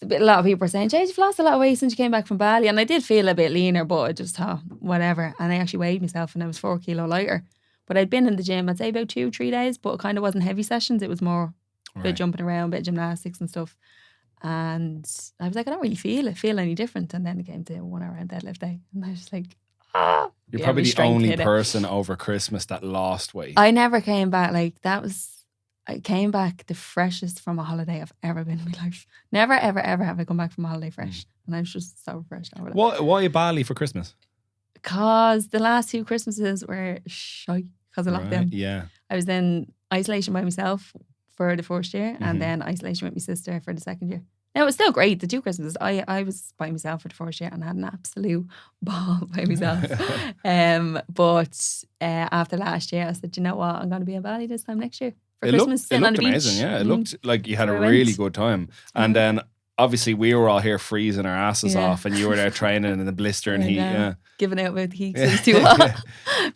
a lot of people were saying, Jade, you've lost a lot of weight since you came back from Bali. And I did feel a bit leaner, but I just thought, whatever. And I actually weighed myself and I was 4 kilo lighter. But I'd been in the gym, I'd say about 2-3 days, but it kind of wasn't heavy sessions. It was more a bit jumping around, a bit of gymnastics and stuff. And I was like, I don't really feel any different. And then it came to 1 RM deadlift day, and I was just like, You're probably the only person over Christmas that lost weight. I never came back. I came back the freshest from a holiday I've ever been in my life. Never, ever, ever have I come back from a holiday fresh. And I was just so fresh over that. Why Bali for Christmas? Because the last 2 Christmases were shy because of lockdown. Yeah. I was in isolation by myself for the first year, and then isolation with my sister for the second year. Now, it was still great, the 2 Christmases. I was by myself for the first year and had an absolute ball by myself. But after last year, I said, you know what, I'm going to be in Bali this time next year for Christmas. It looked amazing, yeah. It looked like you had a really good time. And then obviously we were all here freezing our asses off, and you were there training in the blister and heat. Giving out with heat, it was too hot.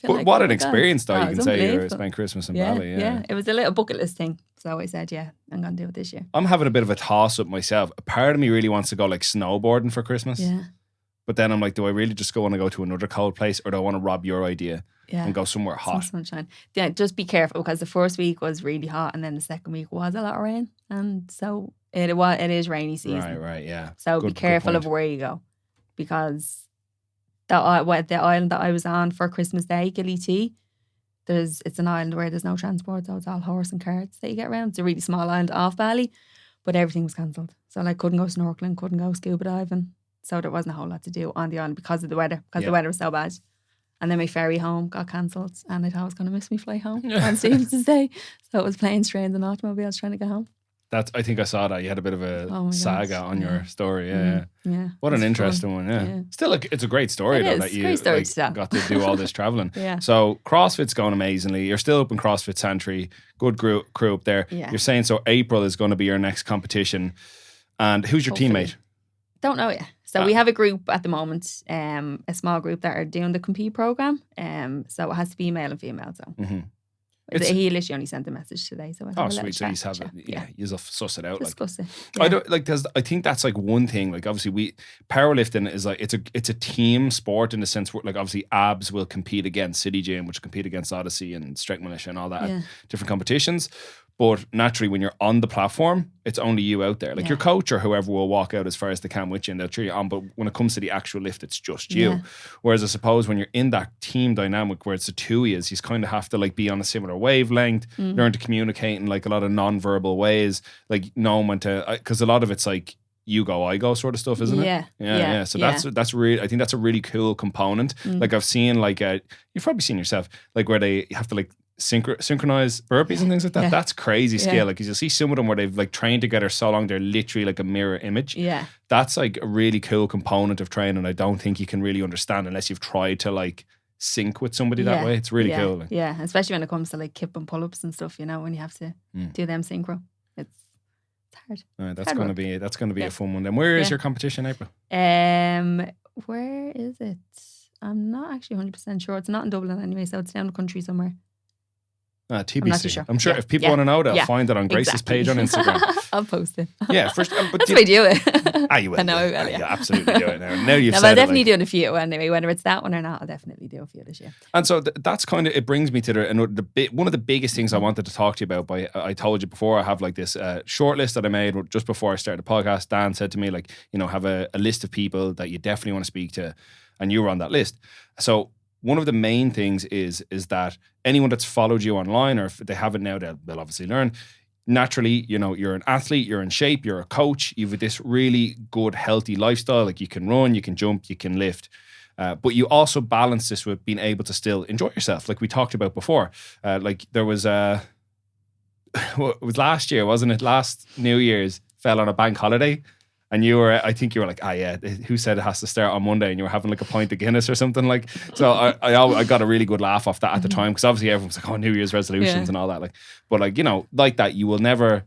But like, what an experience though, you can say you spent Christmas in Bali. Yeah, it was a little bucket list thing. So I said, I'm going to do it this year. I'm having a bit of a toss up myself. A part of me really wants to go like snowboarding for Christmas. Yeah. But then I'm like, do I really just want to go to another cold place, or do I want to rob your idea Yeah. and go somewhere hot? Some sunshine. Yeah, just be careful because the first week was really hot, and then the second week was a lot of rain, and so it is rainy season. Right, yeah. So be careful of where you go, because the island that I was on for Christmas Day, Gilly T, it's an island where there's no transport, so it's all horse and carts that you get around. It's a really small island off Bali, but everything was cancelled. So like couldn't go snorkeling, couldn't go scuba diving. So there wasn't a whole lot to do on the island because of the weather, because the weather was so bad. And then my ferry home got cancelled, and I thought I was going to miss me flight home on Stevenson's Day. So it was planes, trains and automobiles trying to get home. I think I saw that. You had a bit of a saga on your story. Yeah. What an interesting one. Yeah. Still, like, it's a great story though that you got to do all this traveling. Yeah. So CrossFit's going amazingly. You're still up in CrossFit Santry. Good crew up there. Yeah. You're saying so April is going to be your next competition. And who's your teammate? Don't know yet. So we have a group at the moment, a small group that are doing the compete program. So it has to be male and female. So. Mm-hmm. He literally only sent a message today, so sweet. So he's have it. Yeah, he's suss it out. Discuss like. It. Yeah. I don't like. I think that's like one thing. Like obviously, powerlifting is like it's a team sport in the sense where like obviously abs will compete against City Gym, which compete against Odyssey and Strength Militia and all that at different competitions. But naturally, when you're on the platform, it's only you out there. Like your coach or whoever will walk out as far as they can with you and they'll cheer you on. But when it comes to the actual lift, it's just you. Yeah. Whereas I suppose when you're in that team dynamic where it's the two of you kind of have to like be on a similar wavelength, learn to communicate in like a lot of non-verbal ways, like knowing when to, because a lot of it's like you go, I go sort of stuff, isn't it? Yeah. So that's really, I think that's a really cool component. Like I've seen like, you've probably seen yourself, like where they have to like, synchronize burpees and things like that. That's crazy skill. Like you'll see some of them where they've like trained together so long they're literally like a mirror image. That's like a really cool component of training. I don't think you can really understand unless you've tried to like sync with somebody that way. It's really cool. Like. Yeah, especially when it comes to like kip and pull-ups and stuff, you know, when you have to do them synchro. It's hard. Right, that's going to be a fun one. Then where is your competition, April? Where is it? I'm not actually 100% sure. It's not in Dublin anyway, so it's down the country somewhere. TBC. I'm not too sure. I'm sure if people want to know, they'll find it on Grace's page on Instagram. I'll post it. Yeah, first. That's the way I do it. You will. I know I will. You absolutely do it now. Now you've said I'll definitely it. doing a few anyway. Whether it's that one or not, I'll definitely do a few this year. And so that's kind of, it brings me to one of the biggest things I wanted to talk to you about. I told you before, I have like this short list that I made just before I started the podcast. Dan said to me, like, you know, have a list of people that you definitely want to speak to, and you were on that list. So one of the main things is that anyone that's followed you online, or if they haven't now, they'll obviously learn. Naturally, you know, you're an athlete, you're in shape, you're a coach, you've this really good, healthy lifestyle. Like you can run, you can jump, you can lift. But you also balance this with being able to still enjoy yourself, like we talked about before. Like there was it was last year, wasn't it? Last New Year's fell on a bank holiday. And I think you were like, who said it has to start on Monday? And you were having like a pint of Guinness or something like. So I got a really good laugh off that at the time, because obviously everyone was like, oh, New Year's resolutions and all that. Like, but like, you know, like that, you will never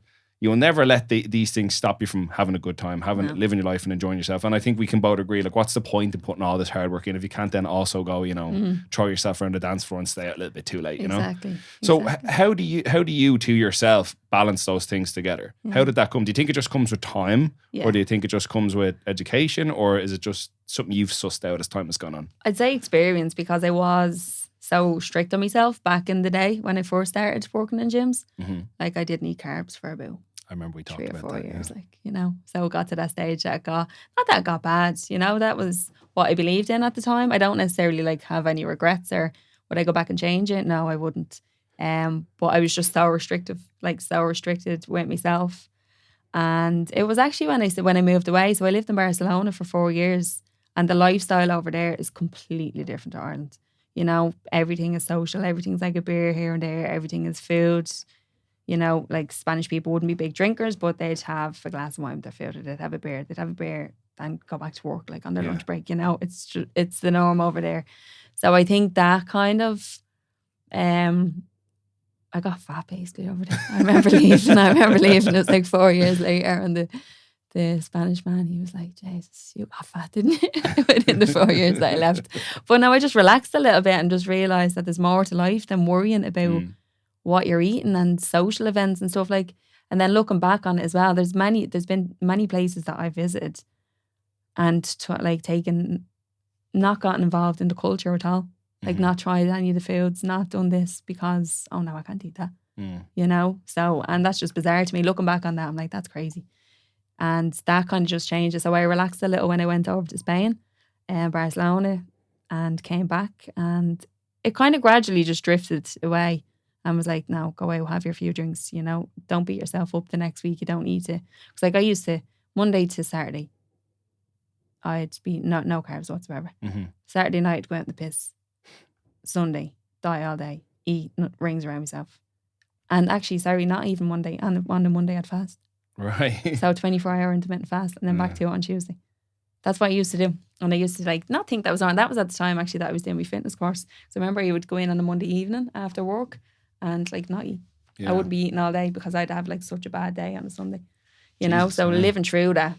let these things stop you from having a good time, living your life and enjoying yourself. And I think we can both agree, like, what's the point in putting all this hard work in if you can't then also go, you know, throw yourself around the dance floor and stay out a little bit too late, you know? Exactly. So how do you to yourself balance those things together? How did that come? Do you think it just comes with time, or do you think it just comes with education, or is it just something you've sussed out as time has gone on? I'd say experience, because I was so strict on myself back in the day when I first started working in gyms. Like I didn't eat carbs for about, I remember we talked 3 or about 4 that, years, like, you know. So it got to that stage that not that it got bad, you know, that was what I believed in at the time. I don't necessarily like have any regrets, or would I go back and change it? No, I wouldn't. But I was just so restricted with myself. And it was actually when I moved away. So I lived in Barcelona for 4 years, and the lifestyle over there is completely different to Ireland. You know, everything is social, everything's like a beer here and there, everything is food. You know, like Spanish people wouldn't be big drinkers, but they'd have a glass of wine with their food, or they'd have a beer and go back to work like on their lunch break. You know, it's the norm over there. So I think that kind of, I got fat basically over there. I remember leaving. It was like 4 years later, and the Spanish man, he was like, Jesus, you got fat, didn't you? Within the 4 years that I left. But now I just relaxed a little bit and just realised that there's more to life than worrying about what you're eating and social events and stuff like. And then looking back on it as well, there's been many places that I visited and taken not gotten involved in the culture at all. Like not tried any of the foods, not done this because, oh no, I can't eat that. You know? So, and that's just bizarre to me. Looking back on that, I'm like, that's crazy. And that kind of just changed. So I relaxed a little when I went over to Spain and Barcelona and came back, and it kind of gradually just drifted away and was like, no, go away, we'll have your few drinks, you know, don't beat yourself up the next week, you don't need to. Because like I used to, Monday to Saturday, I'd be no carbs whatsoever. Saturday night, I'd go out in the piss. Sunday, die all day, eat rings around myself. And actually, sorry, not even one day. On the Monday, I'd fast. Right. So 24-hour intermittent fast, and then back to it on Tuesday. That's what I used to do. And I used to like not think that was on. That was at the time actually that I was doing my fitness course. So I remember you would go in on a Monday evening after work and like not eat. I wouldn't be eating all day because I'd have like such a bad day on a Sunday. You know, so living through that.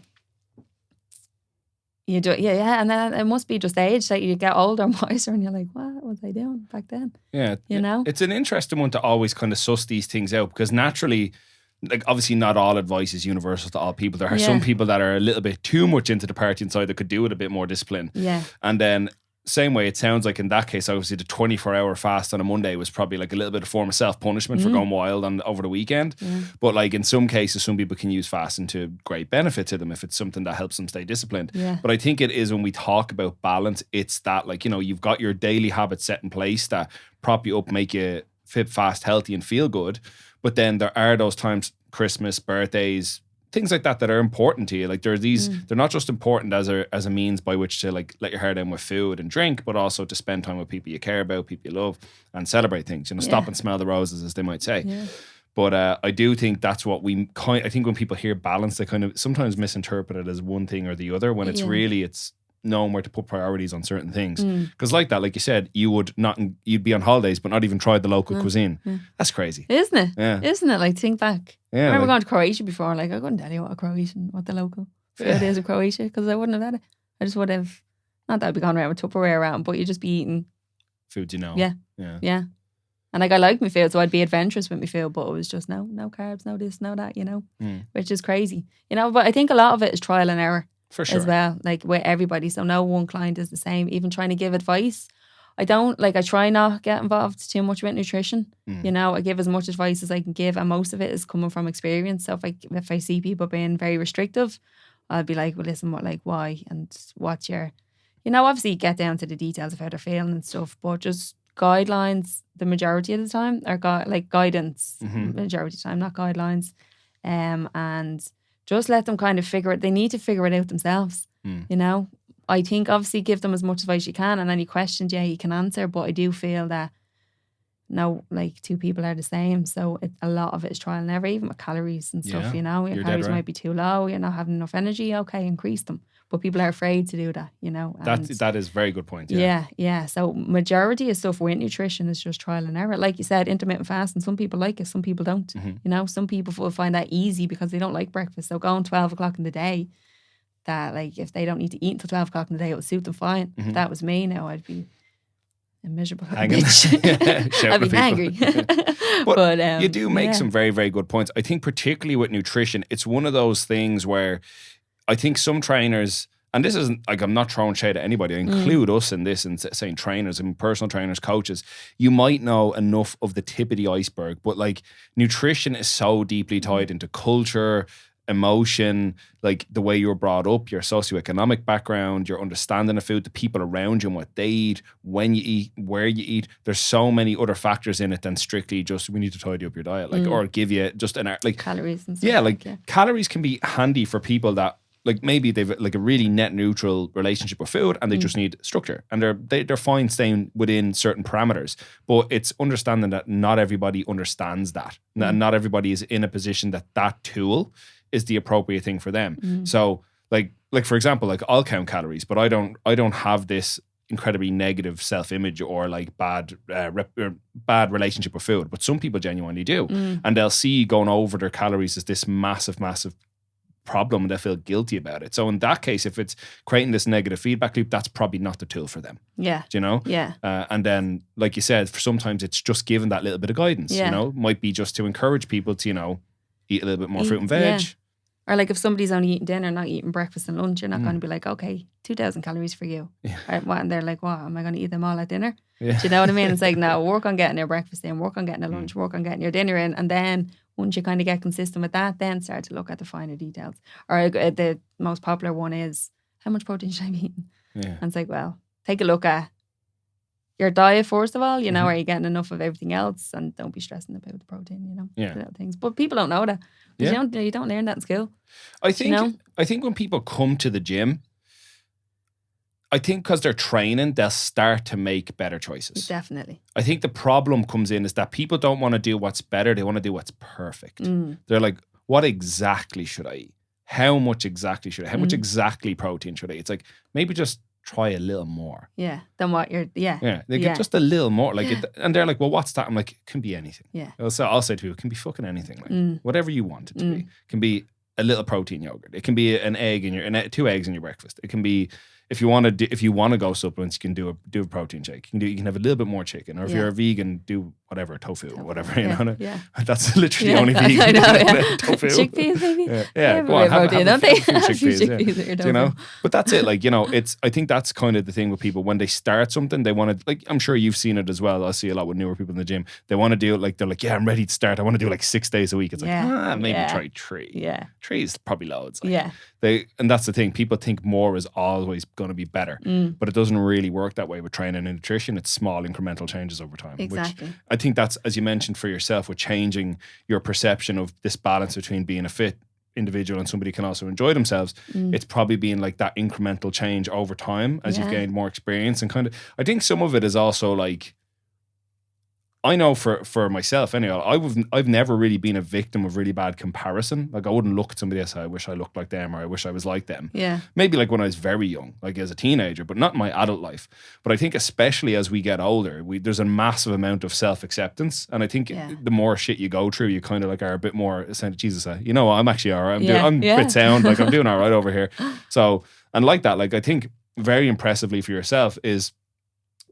You do it, and then it must be just age that you get older and wiser, and you're like, what was I doing back then? Yeah, you know, it's an interesting one to always kind of suss these things out, because naturally, like obviously not all advice is universal to all people. There are some people that are a little bit too much into the partying side that could do with a bit more discipline. Yeah, and then same way, it sounds like in that case, obviously the 24-hour fast on a Monday was probably like a little bit of form of self-punishment for going wild over the weekend. But like in some cases, some people can use fasting to great benefit to them if it's something that helps them stay disciplined. But I think it is, when we talk about balance, it's that, like, you know, you've got your daily habits set in place that prop you up, make you fit, fast, healthy and feel good. But then there are those times, Christmas, birthdays, things like that are important to you. Like there are these, they're not just important as a means by which to like let your hair down with food and drink, but also to spend time with people you care about, people you love, and celebrate things. You know, stop and smell the roses, as they might say. But I do think that's what I think when people hear balance, they kind of sometimes misinterpret it as one thing or the other, when it's really, it's knowing where to put priorities on certain things. Because like that, like you said, you'd be on holidays but not even tried the local cuisine. That's crazy, isn't it? Yeah, isn't it? Like, think back. Yeah, I remember going to Croatia before. Like, I couldn't tell you what the local food is in Croatia, because I wouldn't have had it. I just would have, not that I'd be going around with Tupperware around, but you'd just be eating food, you know. Yeah. And like, I like my food, so I'd be adventurous with my food, but it was just no carbs, no this, no that, you know, which is crazy, you know. But I think a lot of it is trial and error. For sure. As well, like with everybody. So no one client is the same. Even trying to give advice, I try not get involved too much with nutrition. You know, I give as much advice as I can give, and most of it is coming from experience. So if I see people being very restrictive, I'll be like, well, listen, why, and what's your, you know, obviously get down to the details of how they're feeling and stuff, but just guidelines the majority of the time, or guidance majority of the time, not guidelines, and just let them kind of they need to figure it out themselves. You know, I think obviously give them as much advice you can, and any questions you can answer. But I do feel that no, like two people are the same. So a lot of it is trial and error, even with calories and stuff, you know. Your calories might be too low, you're not having enough energy, okay, increase them. But people are afraid to do that, you know. That is a very good point. Yeah. So majority of stuff with nutrition is just trial and error. Like you said, intermittent fasting, some people like it, some people don't. You know, some people will find that easy because they don't like breakfast. So going 12 o'clock in the day, that like if they don't need to eat until 12 o'clock in the day, it would suit them fine. If that was me now, I'd be a miserable bitch. I'd be angry. but you do make some very, very good points. I think particularly with nutrition, it's one of those things where I think some trainers, and this isn't like I'm not throwing shade at anybody, I include us in this and saying trainers and personal trainers, coaches, you might know enough of the tip of the iceberg, but like nutrition is so deeply tied into culture, emotion, like the way you were brought up, your socioeconomic background, your understanding of food, the people around you and what they eat, when you eat, where you eat. There's so many other factors in it than strictly just we need to tidy up your diet, like or give you just like calories and stuff. Yeah, calories can be handy for people that like maybe they've like a really net neutral relationship with food and they just need structure, and they're fine staying within certain parameters. But it's understanding that not everybody understands that. Not everybody is in a position that tool is the appropriate thing for them. So like for example, like I'll count calories, but I don't have this incredibly negative self-image or like bad relationship with food, but some people genuinely do. And they'll see going over their calories as this massive problem and they feel guilty about it. So in that case, if it's creating this negative feedback loop, that's probably not the tool for them. Yeah. Do you know? Yeah. And then, like you said, for sometimes it's just giving that little bit of guidance, you know, might be just to encourage people to, you know, eat a little bit more fruit and veg. Or like if somebody's only eating dinner, not eating breakfast and lunch, you're not going to be like, okay, 2,000 calories for you. Yeah. And they're like, what, am I going to eat them all at dinner? Yeah. Do you know what I mean? It's like, no, work on getting your breakfast in, work on getting your lunch, work on getting your dinner in. And then once you kind of get consistent with that, then start to look at the finer details. Or the most popular one is, how much protein should I be eating? Yeah. And it's like, well, take a look at your diet first of all, are you getting enough of everything else? And don't be stressing about the protein, little things. But people don't know that. You don't learn that in school. I think when people come to the gym, I think because they're training, they'll start to make better choices. Definitely. I think the problem comes in is that people don't want to do what's better. They want to do what's perfect. They're like, what exactly should I eat? How much exactly should I? How much exactly protein should I eat? It's like, maybe just try a little more. Yeah. Than what you're, Yeah. They get just a little more. And they're like, well, what's that? I'm like, it can be anything. Yeah. I'll say to people, it can be fucking anything. Like whatever you want it to be. It can be a little protein yogurt. It can be an egg in 2 eggs in your breakfast. It can be, if you want to go supplements, you can do a protein shake. You can have a little bit more chicken, or if you're a vegan, do whatever, tofu or whatever. You know, that's literally the only vegan. I know, tofu. Chickpeas, maybe. Yeah. Go on, have don't they? Chickpeas. You know, but that's it. Like, I think that's kind of the thing with people when they start something. They want to, like, I'm sure you've seen it as well. I see a lot with newer people in the gym. They want to do it like, they're like, yeah, I'm ready to start. I want to do like 6 days a week. It's like, maybe try 3. Yeah, 3 is probably loads. Like, and that's the thing. People think more is always going to be better, but it doesn't really work that way with training and nutrition. It's small incremental changes over time. Exactly. Which I think that's, as you mentioned for yourself, with changing your perception of this balance between being a fit individual and somebody can also enjoy themselves. It's probably been like that incremental change over time as you've gained more experience, and kind of, I think some of it is also like, I know for myself anyway, I've never really been a victim of really bad comparison. Like, I wouldn't look at somebody else, I wish I looked like them, or I wish I was like them. Yeah. Maybe like when I was very young, like as a teenager, but not in my adult life. But I think especially as we get older, there's a massive amount of self-acceptance. And I think the more shit you go through, you kind of like are a bit more, Jesus, I'm actually all right. I'm a bit sound, like I'm doing all right over here. So, and like that, like I think very impressively for yourself is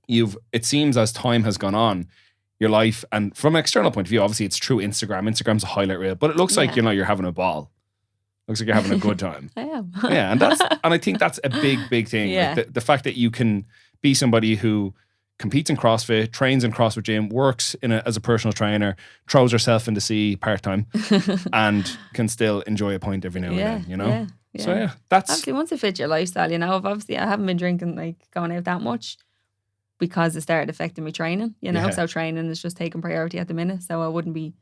it seems as time has gone on, your life, and from an external point of view, obviously it's true Instagram's a highlight reel, but it looks like you're having a ball. Looks like you're having a good time. I am. Yeah, and I think that's a big thing. Yeah. Like the fact that you can be somebody who competes in CrossFit, trains in CrossFit gym, works as a personal trainer, throws herself in the sea part-time, and can still enjoy a pint every now and then, Yeah. So that's... Obviously, once it fits your lifestyle, I haven't been drinking, like going out that much, because it started affecting me training, so training is just taking priority at the minute, so I wouldn't be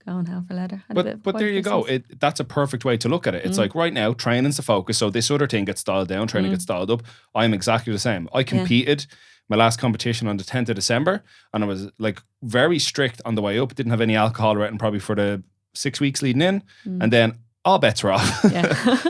going hell for leather. But there you go. That's a perfect way to look at it. It's like right now, training's the focus, so this other thing gets dialed down, training gets dialed up. I'm exactly the same. I competed my last competition on the 10th of December, and I was like very strict on the way up, didn't have any alcohol or anything probably for the 6 weeks leading in, and then all bets were off.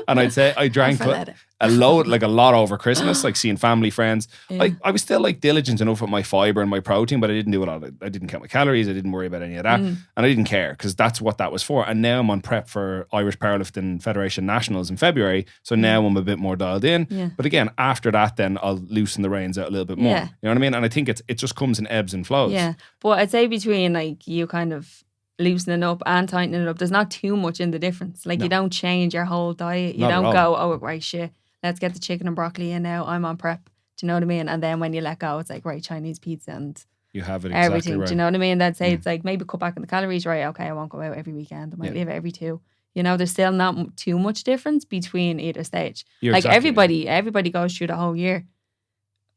And I'd say I drank a lot over Christmas, like seeing family, friends. I was still like diligent enough with my fiber and my protein, but I didn't do it all. I didn't count my calories. I didn't worry about any of that. And I didn't care, because that's what that was for. And now I'm on prep for Irish Powerlifting Federation Nationals in February. So now I'm a bit more dialed in. Yeah. But again, after that, then I'll loosen the reins out a little bit more. You know what I mean? And I think it just comes in ebbs and flows. Yeah. But I'd say between like you kind of loosening up and tightening it up, there's not too much in the difference. Like, you don't change your whole diet. You don't go, oh, right, shit, let's get the chicken and broccoli in now. I'm on prep. Do you know what I mean? And then when you let go, it's like, right, Chinese pizza and you have it exactly everything. Right. Do you know what I mean? That'd say it's like maybe cut back on the calories, right? Okay, I won't go out every weekend. I might leave it every 2. There's still not too much difference between either stage. You're like exactly everybody goes through the whole year,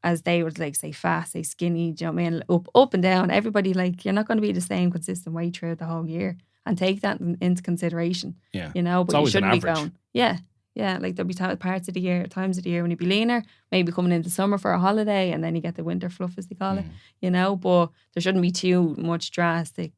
as they would like say fat, say skinny. Do you know what I mean? Up and down. Everybody, like, you're not going to be the same consistent weight throughout the whole year. And take that into consideration. Yeah. But you shouldn't be going. Yeah. Like there'll be times of the year when you'd be leaner, maybe coming into summer for a holiday, and then you get the winter fluff, as they call it. But there shouldn't be too much drastic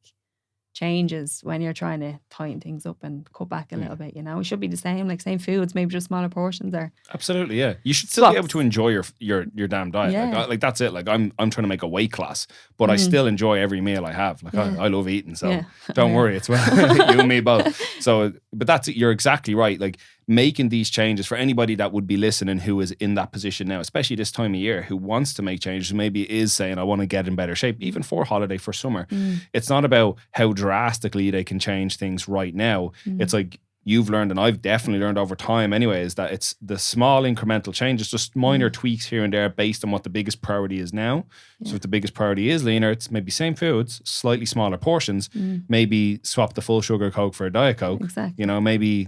changes when you're trying to tighten things up and cut back a little bit. It should be the same, like same foods, maybe just smaller portions. Or absolutely, yeah. You should still be able to enjoy your damn diet. Yeah. Like that's it. Like I'm trying to make a weight class, but I still enjoy every meal I have. Like I love eating, so don't worry. It's you and me both. So, but that's it. You're exactly right. Like making these changes for anybody that would be listening who is in that position now, especially this time of year, who wants to make changes, maybe is saying, I want to get in better shape, even for holiday, for summer. It's not about how drastically they can change things right now. It's like, you've learned, and I've definitely learned over time anyway, is that it's the small incremental changes, just minor tweaks here and there based on what the biggest priority is now. So if the biggest priority is leaner, it's maybe same foods, slightly smaller portions, maybe swap the full sugar Coke for a Diet Coke. Exactly. You know, maybe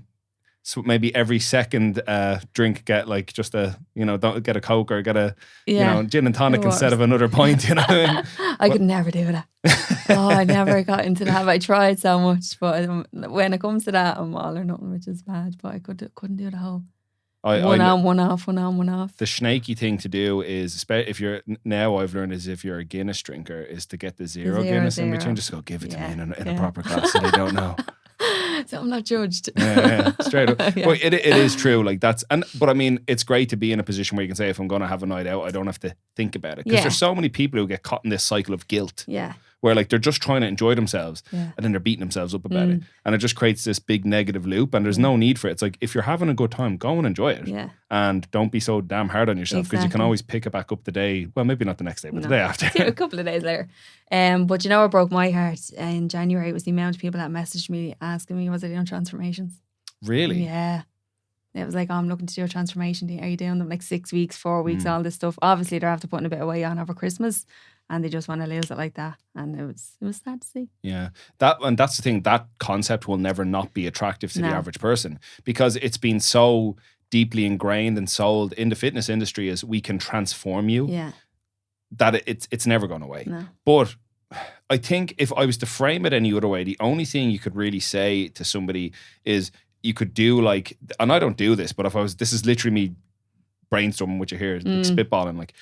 every second drink get like just don't get a Coke or get a gin and tonic instead of another pint, you know what I mean? I could never do that. I never got into that. I tried so much, but when it comes to that, I'm all or nothing, which is bad. But I couldn't do the whole one on, one off. The snaky thing to do is, if you're now, I've learned, is if you're a Guinness drinker, is to get the zero Guinness in between. Just go give it to me in a proper glass so they don't know. So I'm not judged. Straight up. But it is true. Like but I mean, it's great to be in a position where you can say, if I'm going to have a night out, I don't have to think about it. Because there's so many people who get caught in this cycle of guilt. Yeah. Where like they're just trying to enjoy themselves and then they're beating themselves up about it. And it just creates this big negative loop, and there's no need for it. It's like, if you're having a good time, go and enjoy it. Yeah. And don't be so damn hard on yourself, because you can always pick it back up the day, well, maybe not the next day, but the day after. A couple of days later. But you know what broke my heart in January was the amount of people that messaged me asking me, was I doing transformations? Really? Yeah. It was like, I'm looking to do a transformation. Are you doing them like 6 weeks, 4 weeks, all this stuff? Obviously, they're after putting a bit of weight on over Christmas, and they just want to lose it like that. And it was sad to see. Yeah. That's the thing. That concept will never not be attractive to the average person, because it's been so deeply ingrained and sold in the fitness industry as we can transform you. Yeah. That it's never going away. No. But I think if I was to frame it any other way, the only thing you could really say to somebody is, you could do like, and I don't do this, but this is literally me brainstorming what you hear, like spitballing, like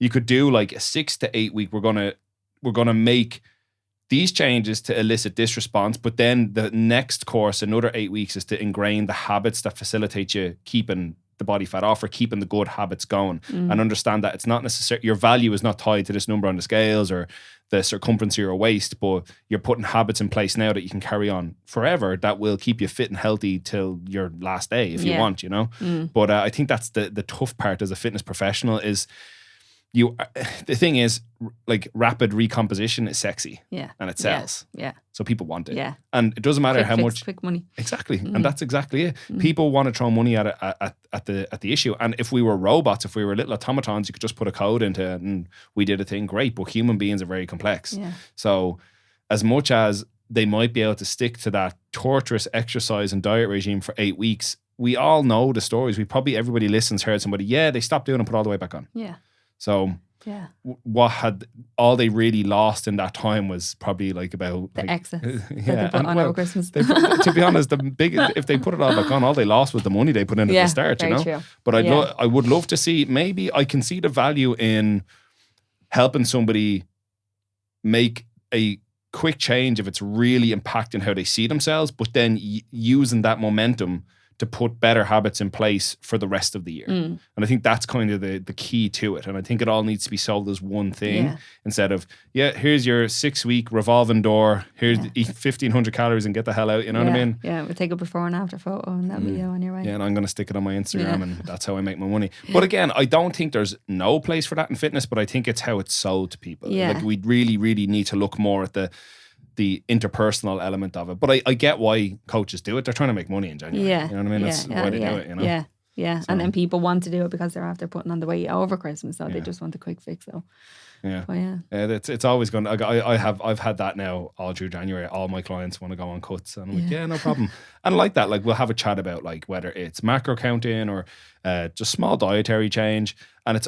you could do like a 6 to 8 week, we're gonna make these changes to elicit this response, but then the next course, another 8 weeks, is to ingrain the habits that facilitate you keeping the body fat off or keeping the good habits going, and understand that it's not necessarily, your value is not tied to this number on the scales or the circumference of your waist, but you're putting habits in place now that you can carry on forever that will keep you fit and healthy till your last day if you want, you know. But I think that's the tough part as a fitness professional is, the thing is, like, rapid recomposition is sexy, and it sells, so people want it, and it doesn't matter quick money, exactly, and that's exactly it. People want to throw money at the issue, and if we were robots, if we were little automatons, you could just put a code into it and we did a thing, great. But human beings are very complex, so as much as they might be able to stick to that torturous exercise and diet regime for 8 weeks, we all know the stories. Everybody listens heard somebody, they stopped doing it and put all the way back on. So what had all they really lost in that time was probably like about the excess that they put on over Christmas. To be honest, if they put it all back on, all they lost was the money they put in at the start, you know. True. But I would love to see, maybe I can see the value in helping somebody make a quick change if it's really impacting how they see themselves, but then using that momentum to put better habits in place for the rest of the year. And I think that's kind of the key to it. And I think it all needs to be sold as one thing instead of, here's your 6 week revolving door. Here's eat 1,500 calories and get the hell out. You know what I mean? Yeah, we'll take a before and after photo and that'll be you on your way. Yeah, and I'm going to stick it on my Instagram and that's how I make my money. But again, I don't think there's no place for that in fitness, but I think it's how it's sold to people. Like, we really, really need to look more at the interpersonal element of it. But I get why coaches do it. They're trying to make money in January. You know what I mean? That's why they do it, you know? So. And then people want to do it because they're after putting on the weight over Christmas, so they just want a quick fix. So it's always going to, I've had that now all through January. All my clients want to go on cuts, and I'm like, no problem. And like that, like, we'll have a chat about like whether it's macro counting or just small dietary change, and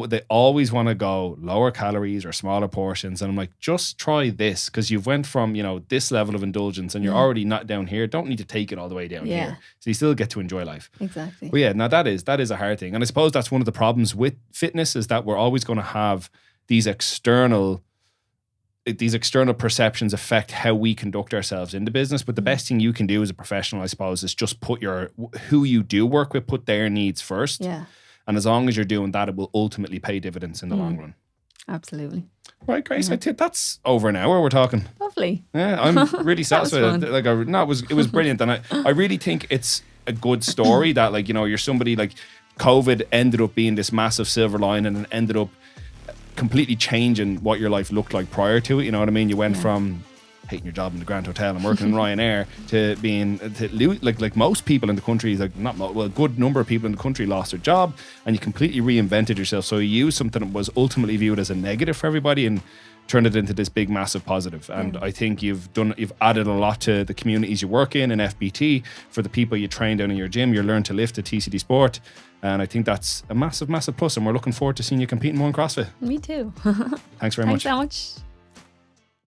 they always want to go lower calories or smaller portions, and I'm like, just try this, because you've went from, you know, this level of indulgence and you're already not down here. Don't need to take it all the way down here, so you still get to enjoy life. Exactly. But now that is a hard thing, and I suppose that's one of the problems with fitness, is that we're always going to have these external perceptions affect how we conduct ourselves in the business. But the best thing you can do as a professional, I suppose, is just put who you do work with, put their needs first. And as long as you're doing that, it will ultimately pay dividends in the long run. Absolutely. Right, Grace, I think that's over an hour we're talking. Lovely. Yeah, I'm really satisfied. It was brilliant. And I really think it's a good story that, like, you know, you're somebody like, COVID ended up being this massive silver lining and ended up completely changing what your life looked like prior to it. You know what I mean? You went from hating your job in the Grand Hotel and working in Ryanair to being like most people in the country, like a good number of people in the country lost their job, and you completely reinvented yourself. So you used something that was ultimately viewed as a negative for everybody and turned it into this big massive positive. And I think you've added a lot to the communities you work in FBT, for the people you train down in your gym, you learn to lift at TCD Sport. And I think that's a massive plus, and we're looking forward to seeing you competing more in CrossFit. Me too. Thanks very much. Thanks so much.